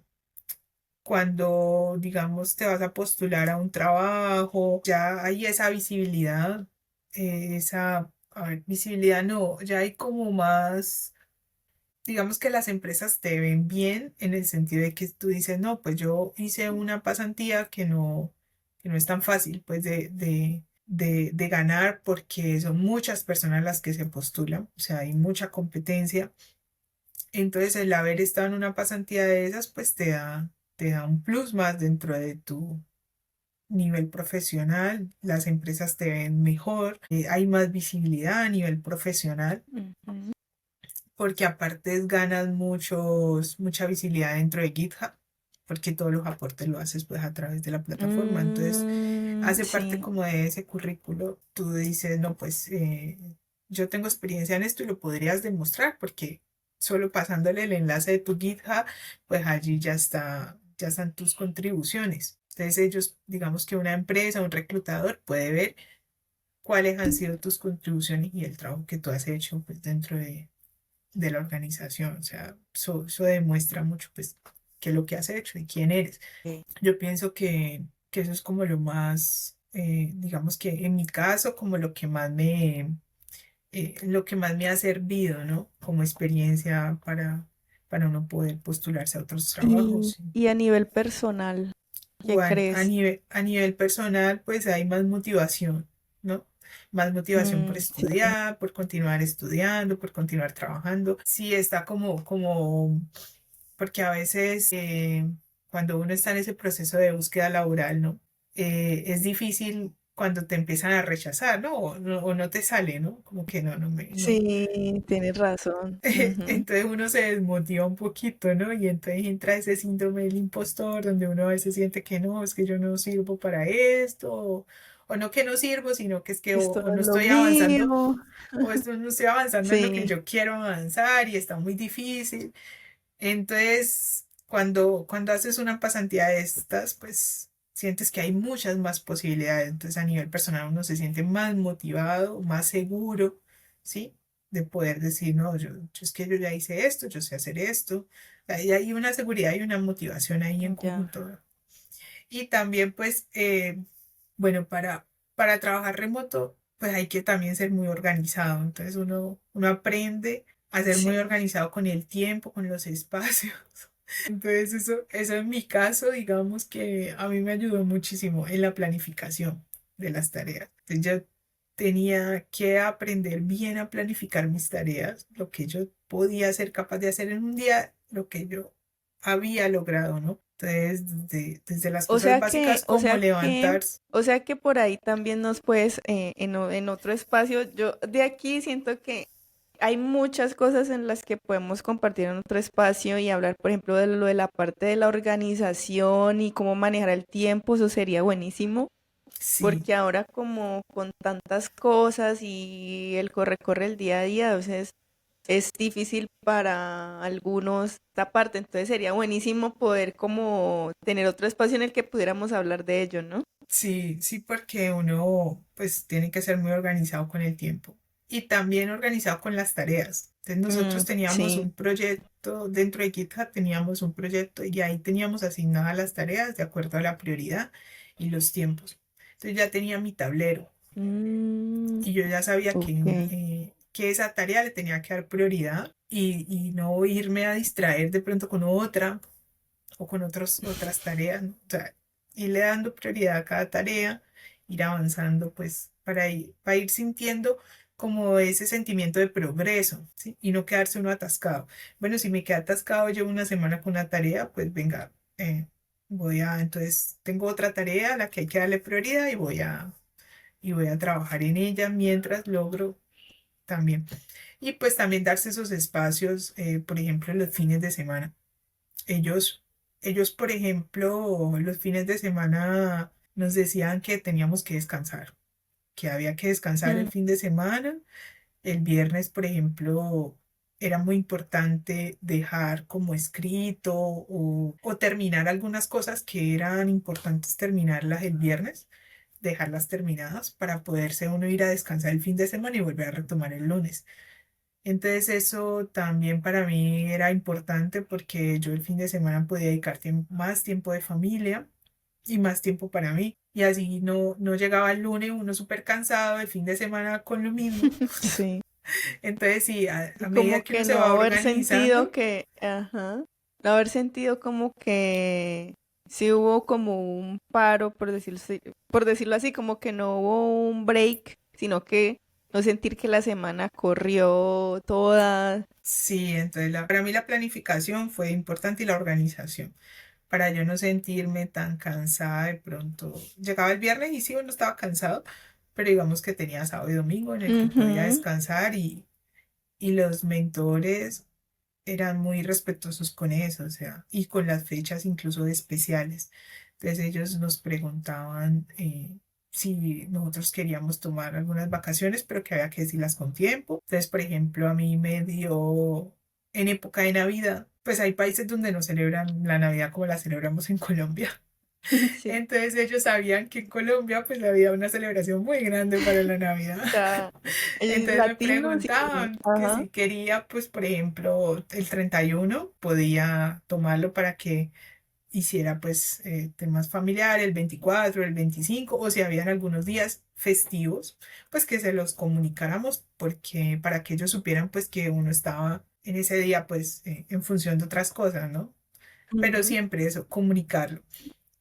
cuando, digamos, te vas a postular a un trabajo, ya hay esa visibilidad, a ver, visibilidad no, ya hay como más, digamos que las empresas te ven bien en el sentido de que tú dices, no, pues yo hice una pasantía que no es tan fácil, pues de ganar porque son muchas personas las que se postulan, o sea, hay mucha competencia. Entonces, el haber estado en una pasantía de esas, pues te da un plus más dentro de tu nivel profesional. Las empresas te ven mejor, hay más visibilidad a nivel profesional, Ujú. porque aparte ganas mucha visibilidad dentro de GitHub, porque todos los aportes lo haces pues a través de la plataforma. Entonces, hace parte Sí. como de ese currículo. Tú dices, no, pues yo tengo experiencia en esto y lo podrías demostrar porque solo pasándole el enlace de tu GitHub, pues allí ya están tus contribuciones. Entonces ellos, digamos que una empresa, un reclutador puede ver cuáles han sido tus contribuciones y el trabajo que tú has hecho pues, dentro de la organización. O sea, eso demuestra mucho pues qué es lo que has hecho y quién eres. Ok. Yo pienso que eso es como lo más, digamos que en mi caso, como lo que más me ha servido, ¿no? Como experiencia para uno poder postularse a otros trabajos. Y a nivel personal, ¿qué Bueno, a crees? nivel, a nivel personal, pues hay más motivación, ¿no? Más motivación por Sí. estudiar, por continuar estudiando, por continuar trabajando. Sí, está porque a veces cuando uno está en ese proceso de búsqueda laboral, ¿no? Es difícil cuando te empiezan a rechazar, ¿no? O no te sale, ¿no? Como que no. Sí, tienes razón. Ujú. Entonces uno se desmotiva un poquito, ¿no? Y entonces entra ese síndrome del impostor, donde uno a veces siente que no, es que yo no sirvo para esto, o no que no sirvo, sino que es que Esto o no no es lo estoy avanzando, mío. o esto no estoy avanzando en lo que Sí, yo quiero avanzar y está muy difícil. Entonces, cuando haces una pasantía de estas, pues sientes que hay muchas más posibilidades. Entonces, a nivel personal, uno se siente más motivado, más seguro, ¿sí? De poder decir, no, es que yo ya hice esto, yo sé hacer esto. Ahí hay una seguridad y una motivación ahí en ya. conjunto. Y también, pues, bueno, para trabajar remoto, pues hay que también ser muy organizado. Entonces, uno aprende a ser muy Sí. organizado con el tiempo, con los espacios. Entonces, eso en mi caso, digamos que a mí me ayudó muchísimo en la planificación de las tareas. Entonces, yo tenía que aprender bien a planificar mis tareas, lo que yo podía ser capaz de hacer en un día, lo que yo había logrado, ¿no? Entonces, desde las O cosas sea que, básicas o como sea que, levantarse. o sea que por ahí también nos puedes, en otro espacio, yo de aquí siento que hay muchas cosas en las que podemos compartir en otro espacio y hablar, por ejemplo, de lo de la parte de la organización y cómo manejar el tiempo, eso sería buenísimo, Sí, porque ahora como con tantas cosas y el corre-corre el día a día, a veces es difícil para algunos esta parte, entonces sería buenísimo poder como tener otro espacio en el que pudiéramos hablar de ello, ¿no? sí, sí, porque uno pues tiene que ser muy organizado con el tiempo y también organizado con las tareas. Entonces nosotros teníamos Sí. un proyecto dentro de GitHub, teníamos un proyecto y ahí teníamos asignadas las tareas de acuerdo a la prioridad y los tiempos. Entonces ya tenía mi tablero Mm, y yo ya sabía ok. que esa tarea le tenía que dar prioridad y no irme a distraer de pronto con otra o con otras tareas, ¿no? O sea, irle dando prioridad a cada tarea, ir avanzando, pues, para ir sintiendo como ese sentimiento de progreso, ¿sí? Y no quedarse uno atascado. Bueno, si me queda atascado, llevo una semana con una tarea, pues venga, entonces tengo otra tarea a la que hay que darle prioridad y voy a trabajar en ella mientras logro también. Y pues también darse esos espacios, por ejemplo, los fines de semana. Ellos, ellos, por ejemplo, los fines de semana nos decían que teníamos que descansar, que había que descansar el Mm, fin de semana. El viernes, por ejemplo, era muy importante dejar como escrito o terminar algunas cosas que eran importantes terminarlas el viernes, dejarlas terminadas para poderse uno ir a descansar el fin de semana y volver a retomar el lunes. Entonces eso también para mí era importante porque yo el fin de semana podía dedicar más tiempo de familia y más tiempo para mí. Y así no llegaba el lunes uno súper cansado, el fin de semana con lo mismo. sí. Entonces sí, Y a medida como que uno que se no va haber sentido organizando, que, ajá, no haber sentido como que sí hubo como un paro, por decirlo así, como que no hubo un break, sino que no sentir que la semana corrió toda. sí, entonces para mí la planificación fue importante y la organización, para yo no sentirme tan cansada de pronto. Llegaba el viernes y sí, uno estaba cansado, pero digamos que tenía sábado y domingo en el que podía Ujú. descansar y los mentores eran muy respetuosos con eso, o sea, y con las fechas incluso especiales. Entonces ellos nos preguntaban si nosotros queríamos tomar algunas vacaciones, pero que había que decirlas con tiempo. Entonces, por ejemplo, a mí me dio en época de Navidad, pues hay países donde no celebran la Navidad como la celebramos en Colombia. Sí, Entonces ellos sabían que en Colombia pues había una celebración muy grande para la Navidad. ya, Entonces me latinos y, preguntaban que ajá. si quería, pues por ejemplo, el 31 podía tomarlo para que hiciera pues temas familiares, el 24, el 25, o si habían algunos días festivos, pues que se los comunicáramos porque para que ellos supieran pues que uno estaba en ese día pues en función de otras cosas, ¿no? Pero Ujú. siempre eso, comunicarlo,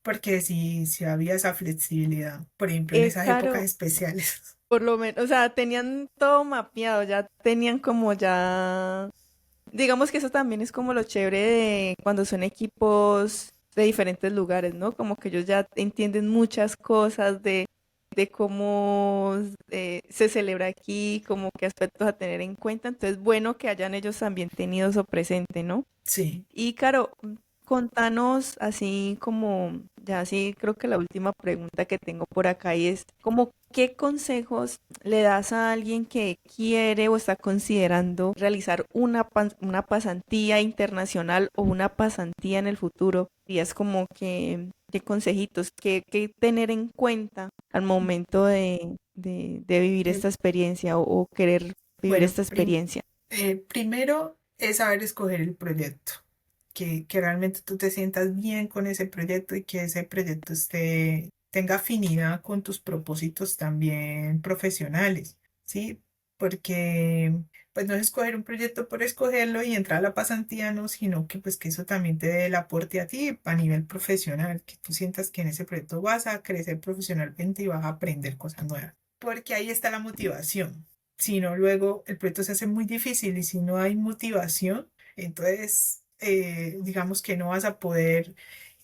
porque si había esa flexibilidad, por ejemplo, en esas épocas Claro, especiales. por lo menos, o sea, tenían todo mapeado, ya tenían como ya, digamos que eso también es como lo chévere de cuando son equipos de diferentes lugares, ¿no? Como que ellos ya entienden muchas cosas de de cómo se celebra aquí, como qué aspectos a tener en cuenta. Entonces, bueno que hayan ellos también tenido eso presente, ¿no? Sí. Y Caro, contanos así como, ya así creo que la última pregunta que tengo por acá y es como, ¿qué consejos le das a alguien que quiere o está considerando realizar una pasantía internacional o una pasantía en el futuro? Y es como que, ¿qué consejitos, qué tener en cuenta al momento de vivir Eh, esta experiencia o querer vivir bueno, esta experiencia? primero es saber escoger el proyecto, que realmente tú te sientas bien con ese proyecto y que ese proyecto tenga afinidad con tus propósitos también profesionales, ¿sí? Porque pues no es escoger un proyecto por escogerlo y entrar a la pasantía, no, sino que pues que eso también te dé el aporte a ti a nivel profesional, que tú sientas que en ese proyecto vas a crecer profesionalmente y vas a aprender cosas nuevas. Porque ahí está la motivación. Si no, luego el proyecto se hace muy difícil y si no hay motivación, entonces digamos que no vas a poder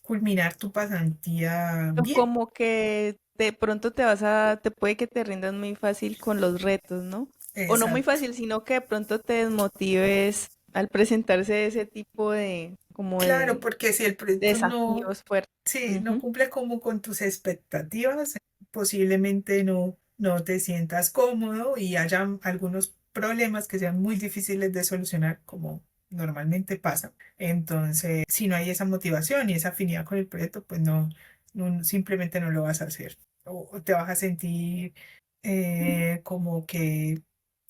culminar tu pasantía O bien. como que de pronto te puede que te rindas muy fácil con los retos, ¿no? O no muy Exacto. fácil, sino que de pronto te desmotives al presentarse ese tipo de, como Claro, de porque si el proyecto no, desafíos fuertes. sí, no Ujú. cumple como con tus expectativas, posiblemente no te sientas cómodo y haya algunos problemas que sean muy difíciles de solucionar, como normalmente pasa. Entonces, si no hay esa motivación y esa afinidad con el proyecto, pues simplemente no lo vas a hacer. O te vas a sentir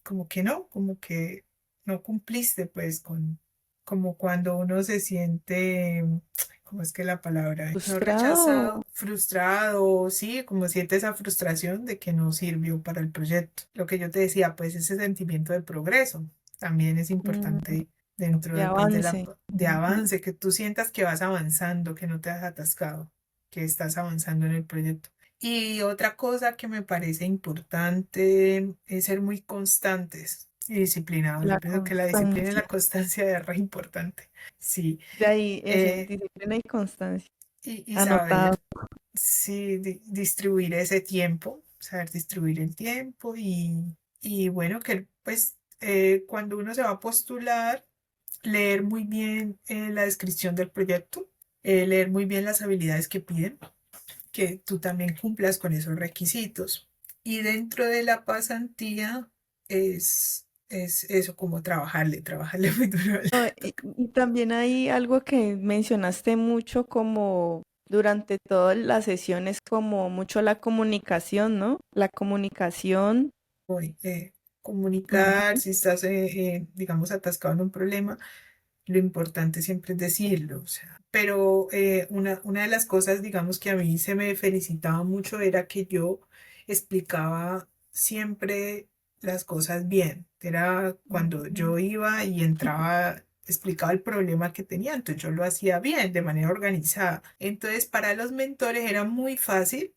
como que no, como que no cumpliste pues como cuando uno se siente, ¿cómo es que la palabra? No Frustrado. rechazado, frustrado, sí, como siente esa frustración de que no sirvió para el proyecto. Lo que yo te decía, pues ese sentimiento de progreso también es Mm, importante dentro de pues, avance. de Ujú. avance, que tú sientas que vas avanzando, que no te has atascado, que estás avanzando en el proyecto. Y otra cosa que me parece importante es ser muy constantes y disciplinados. Yo La pienso que la disciplina y constancia. la constancia es re importante. Sí, De ahí, eso, eh, disciplina y constancia. y Anotado. saber, sí, distribuir ese tiempo, saber distribuir el tiempo y bueno, que pues cuando uno se va a postular, leer muy bien la descripción del proyecto, leer muy bien las habilidades que piden, que tú también cumplas con esos requisitos. Y dentro de la pasantía es eso, como trabajarle muy duro. No, y también hay algo que mencionaste mucho como durante todas las sesiones, como mucho la comunicación, ¿no? La comunicación. Hoy, comunicar, Ujú. si estás, digamos, atascado en un problema, lo importante siempre es decirlo, o sea. Pero una de las cosas, digamos, que a mí se me felicitaba mucho era que yo explicaba siempre las cosas bien. Era cuando Ujú. yo iba y entraba, explicaba el problema que tenía, entonces yo lo hacía bien, de manera organizada. Entonces, para los mentores era muy fácil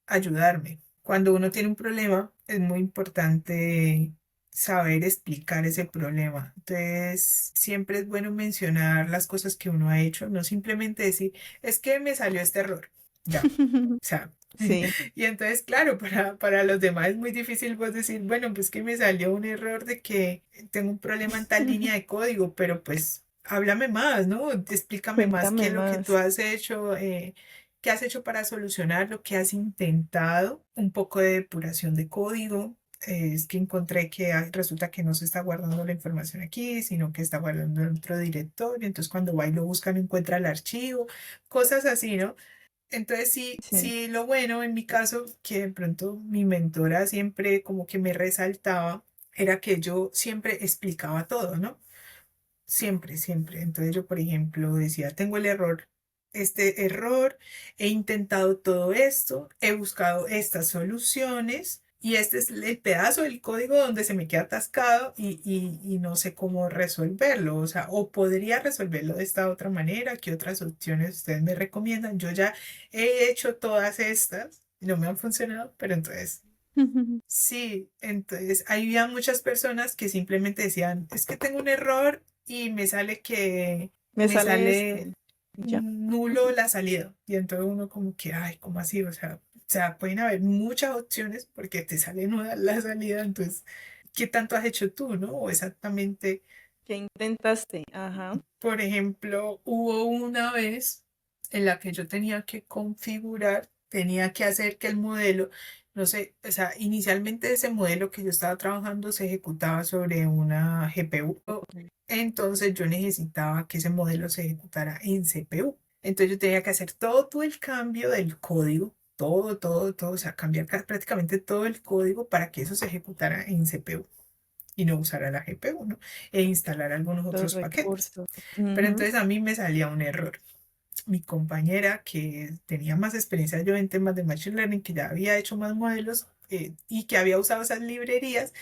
ayudarme. Cuando uno tiene un problema, es muy importante saber explicar ese problema. Entonces, siempre es bueno mencionar las cosas que uno ha hecho, no simplemente decir, es que me salió este error. Ya. O sea, Sí, y entonces, claro, para los demás es muy difícil vos decir, bueno, pues que me salió un error de que tengo un problema en tal línea de código, pero pues háblame más, ¿no? Explícame más qué cuéntame es lo que tú más. has hecho, qué has hecho para solucionarlo, qué has intentado, un poco de depuración de código. Es que encontré que resulta que no se está guardando la información aquí, sino que está guardando en otro directorio. Entonces, cuando va y lo busca, no encuentra el archivo, cosas así, ¿no? Entonces sí, Sí. sí, lo bueno en mi caso, que de pronto mi mentora siempre como que me resaltaba, era que yo siempre explicaba todo, ¿no? Siempre, siempre. Entonces yo, por ejemplo, decía, tengo el error, este error, he intentado todo esto, he buscado estas soluciones y este es el pedazo del código donde se me queda atascado y no sé cómo resolverlo. O sea, o podría resolverlo de esta otra manera, ¿qué otras opciones ustedes me recomiendan? Yo ya he hecho todas estas, no me han funcionado, pero entonces... Sí, entonces había muchas personas que simplemente decían, es que tengo un error y Me me sale esto. sale Y ya. nulo la salida. Y entonces uno como que, ay, ¿cómo así? O sea, sea, pueden haber muchas opciones porque te sale nueva la salida, entonces, ¿qué tanto has hecho tú, no? O exactamente, ¿Qué intentaste? Ajá. por ejemplo, hubo una vez en la que yo tenía que configurar, tenía que hacer que el modelo, no sé, o sea, inicialmente ese modelo que yo estaba trabajando se ejecutaba sobre una GPU, entonces yo necesitaba que ese modelo se ejecutara en CPU. Entonces yo tenía que hacer todo el cambio del código, todo, o sea, cambiar prácticamente todo el código para que eso se ejecutara en CPU y no usara la GPU, ¿no? E instalar algunos Los otros paquetes. recursos. Pero Ujú. entonces a mí me salía un error. Mi compañera, que tenía más experiencia yo en temas de Machine Learning, que ya había hecho más modelos y que había usado esas librerías,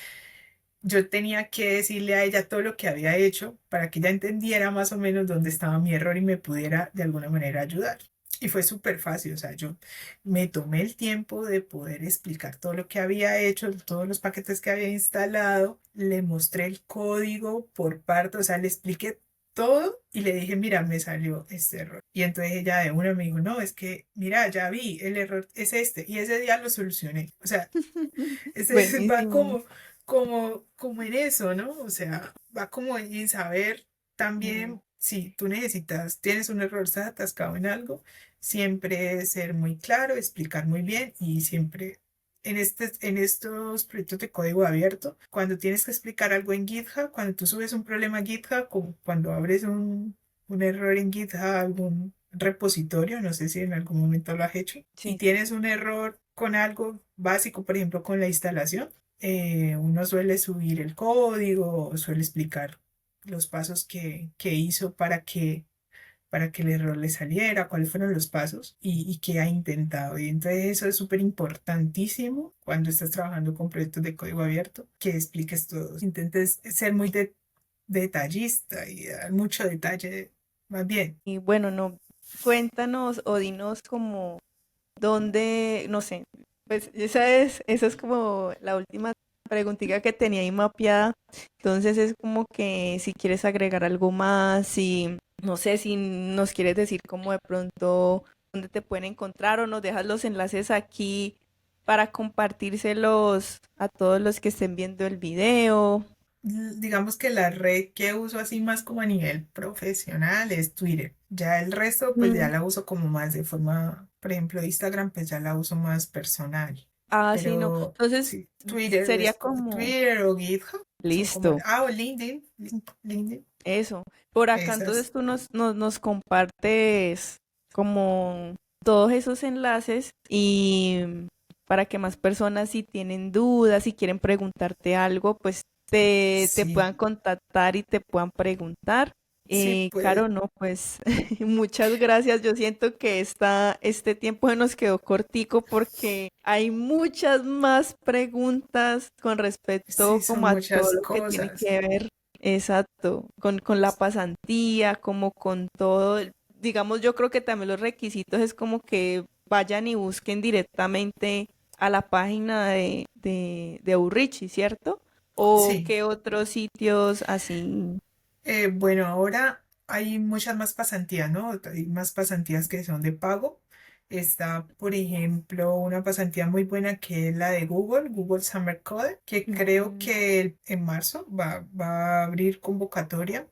yo tenía que decirle a ella todo lo que había hecho para que ella entendiera más o menos dónde estaba mi error y me pudiera de alguna manera ayudar. Y fue súper fácil, o sea, yo me tomé el tiempo de poder explicar todo lo que había hecho, todos los paquetes que había instalado, le mostré el código por parte, o sea, le expliqué todo y le dije, mira, me salió este error. Y entonces ella de una me dijo, no, es que, mira, ya vi, el error es este. Y ese día lo solucioné. O sea, ese va Buenísimo. como en eso, ¿no? O sea, va como en saber Mm. también si tú necesitas, tienes un error, estás atascado en algo, siempre ser muy claro, explicar muy bien y siempre en estos proyectos de código abierto, cuando tienes que explicar algo en GitHub, cuando tú subes un problema a GitHub, como cuando abres un error en GitHub, algún repositorio, no sé si en algún momento lo has hecho, y Sí, tienes un error con algo básico, por ejemplo, con la instalación, uno suele subir el código, suele explicar los pasos que hizo para que el error le saliera, cuáles fueron los pasos y qué ha intentado. Y entonces eso es súper importantísimo cuando estás trabajando con proyectos de código abierto, que expliques todo. Intentes ser muy detallista y dar mucho detalle, más bien. y bueno, no, cuéntanos o dinos como dónde, no sé, pues esa es como la última preguntita que tenía ahí mapeada. Entonces es como que si quieres agregar algo más, si, no sé, si nos quieres decir como de pronto dónde te pueden encontrar o nos dejas los enlaces aquí para compartírselos a todos los que estén viendo el video. Digamos que la red que uso así más como a nivel profesional es Twitter. Ya el resto pues ya Mm. la uso como más de forma, por ejemplo, Instagram pues ya la uso más personal. Ah, sí, no. Pero Entonces sí, Twitter sería es como, Twitter o GitHub. Son como, listo. o LinkedIn, LinkedIn. Eso. Por acá entonces Esas. tú nos compartes como todos esos enlaces y para que más personas si tienen dudas, si quieren preguntarte algo, pues te Sí, puedan contactar y te puedan preguntar. sí, Caro, pues no, pues muchas gracias. Yo siento que este tiempo se nos quedó cortico porque hay muchas más preguntas con respecto sí, como son a todo muchas lo que tiene cosas. que ver. Exacto, con la pasantía, como con todo, digamos, yo creo que también los requisitos es como que vayan y busquen directamente a la página de Outreach, ¿cierto? ¿O Sí. qué otros sitios así? Bueno, ahora hay muchas más pasantías, ¿no? Hay más pasantías que son de pago. Está, por ejemplo, una pasantía muy buena que es la de Google, Google Summer Code, que creo Mm, que en marzo va a abrir convocatoria.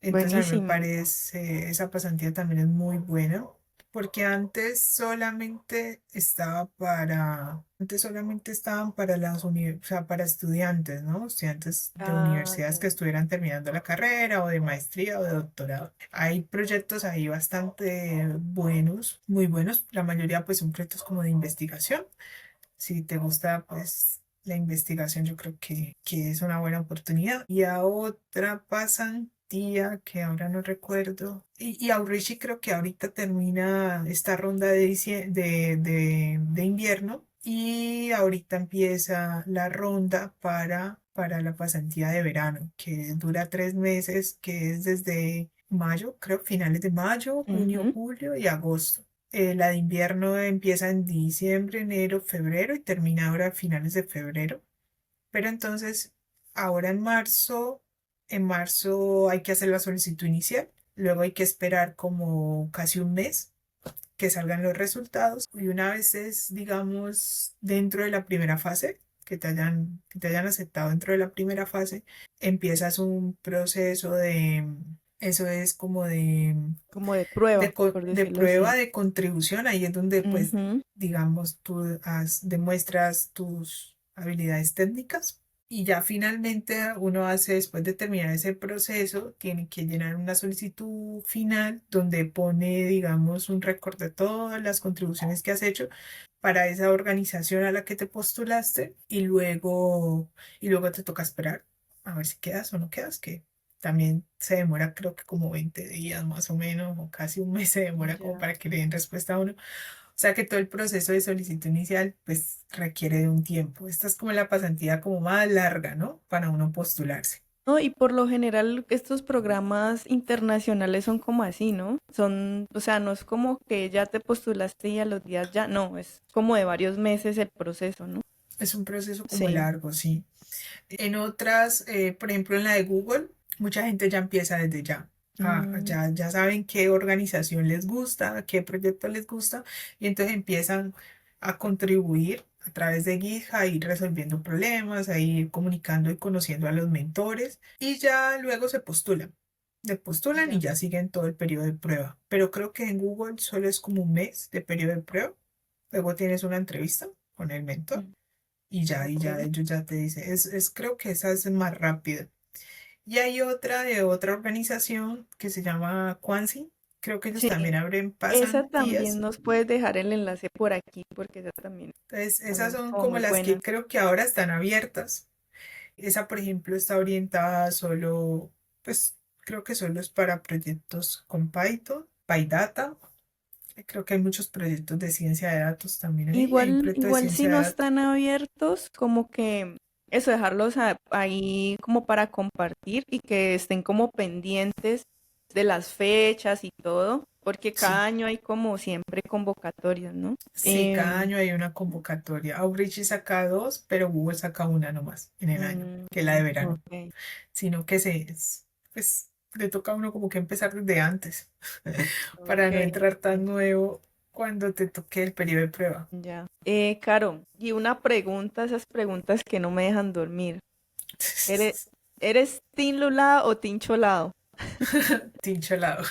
Entonces a mí me buenísimo. parece esa pasantía también es muy buena, porque antes solamente estaban para o sea, para estudiantes, ¿no? Estudiantes de Ah, universidades ya. que estuvieran terminando la carrera o de maestría o de doctorado. Hay proyectos ahí bastante buenos, muy buenos. La mayoría pues son proyectos como de investigación. Si te gusta, pues la investigación, yo creo que es una buena oportunidad. Y a otra pasantía que ahora no recuerdo. Y Aurishi creo que ahorita termina esta ronda de invierno. Y ahorita empieza la ronda para la pasantía de verano, que dura 3 meses, que es desde mayo, creo, finales de mayo, junio, Ujú. julio y agosto. La de invierno empieza en diciembre, enero, febrero y termina ahora a finales de febrero. Pero entonces, ahora en marzo hay que hacer la solicitud inicial, luego hay que esperar como casi un mes que salgan los resultados y una vez es, digamos, dentro de la primera fase, que te hayan aceptado dentro de la primera fase, empiezas un proceso eso es como Como de prueba, por de decirlo prueba así. de contribución, ahí es donde pues, Ujú. digamos, tú demuestras tus habilidades técnicas y ya finalmente uno hace, después de terminar ese proceso, tiene que llenar una solicitud final donde pone, digamos, un récord de todas las contribuciones que has hecho para esa organización a la que te postulaste y luego te toca esperar a ver si quedas o no quedas, que también se demora creo que como 20 días más o menos, o casi un mes se demora como Ya. para que le den respuesta a uno. O sea que todo el proceso de solicitud inicial pues requiere de un tiempo. Esta es como la pasantía como más larga, ¿no? Para uno postularse. No, y por lo general estos programas internacionales son como así, ¿no? Son, o sea, no es como que ya te postulaste y a los días ya, no, es como de varios meses el proceso, ¿no? Es un proceso como Sí. largo, sí. En otras, por ejemplo en la de Google, mucha gente ya empieza desde ya. Mm, Ya saben qué organización les gusta, qué proyecto les gusta, y entonces empiezan a contribuir a través de GitHub, a ir resolviendo problemas, a ir comunicando y conociendo a los mentores, y ya luego se postulan. Se postulan y ya. ya siguen todo el periodo de prueba. Pero creo que en Google solo es como un mes de periodo de prueba. Luego tienes una entrevista con el mentor Mm, y ya ok. ellos ya te dicen, creo que esa es más rápida. Y hay otra de otra organización que se llama Quansi, creo que ellos Sí, también abren esa también pasantías. nos puedes dejar el enlace por aquí porque esa también, Entonces, esas también es son como como muy las buena. que creo que ahora están abiertas. Esa, por ejemplo, está orientada solo, pues creo que solo es para proyectos con Python, PyData. Creo que hay muchos proyectos de ciencia de datos también ahí. Hay un proyecto de Igual si ciencia de no datos. están abiertos, como que eso, dejarlos ahí como para compartir y que estén como pendientes de las fechas y todo, porque cada Sí. año hay como siempre convocatorias, ¿no? Sí, cada Em, año hay una convocatoria. Outreach saca dos, pero Google saca una nomás en el año, mm, que es la de verano. ok, Sino que pues le toca a uno como que empezar desde antes para ok, no entrar tan ok, nuevo cuando te toque el periodo de prueba. ya. Caro, y una pregunta, esas preguntas que no me dejan dormir. ¿Eres, eres Team Lulada o Team Cholado? Tincholado.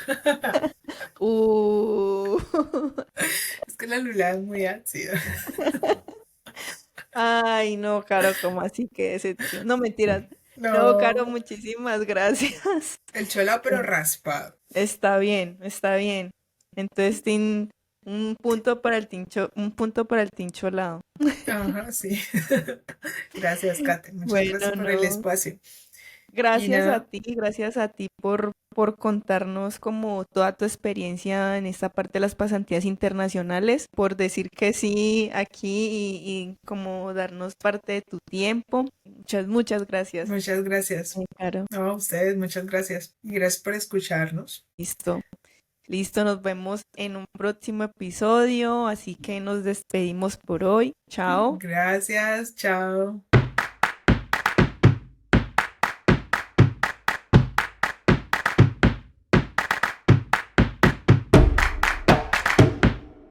Uh. Es que la lula es muy ácida. Ay, no, Caro, ¿cómo así? Qué decepción. No, mentiras. No, Caro, No, muchísimas gracias. el cholado pero raspado. Está bien, está bien. Entonces, un punto para el tincho, un punto para el tincholado. Ajá, sí. Gracias, Kate. Muchas Bueno, gracias por el no. espacio. Y nada, Gracias a ti por contarnos como toda tu experiencia en esta parte de las pasantías internacionales, por decir que sí aquí y como darnos parte de tu tiempo. Muchas gracias. muchas gracias. Claro, No, a ustedes, muchas gracias. Y gracias por escucharnos. listo. Listo, nos vemos en un próximo episodio, así que nos despedimos por hoy. Chao. Gracias, chao.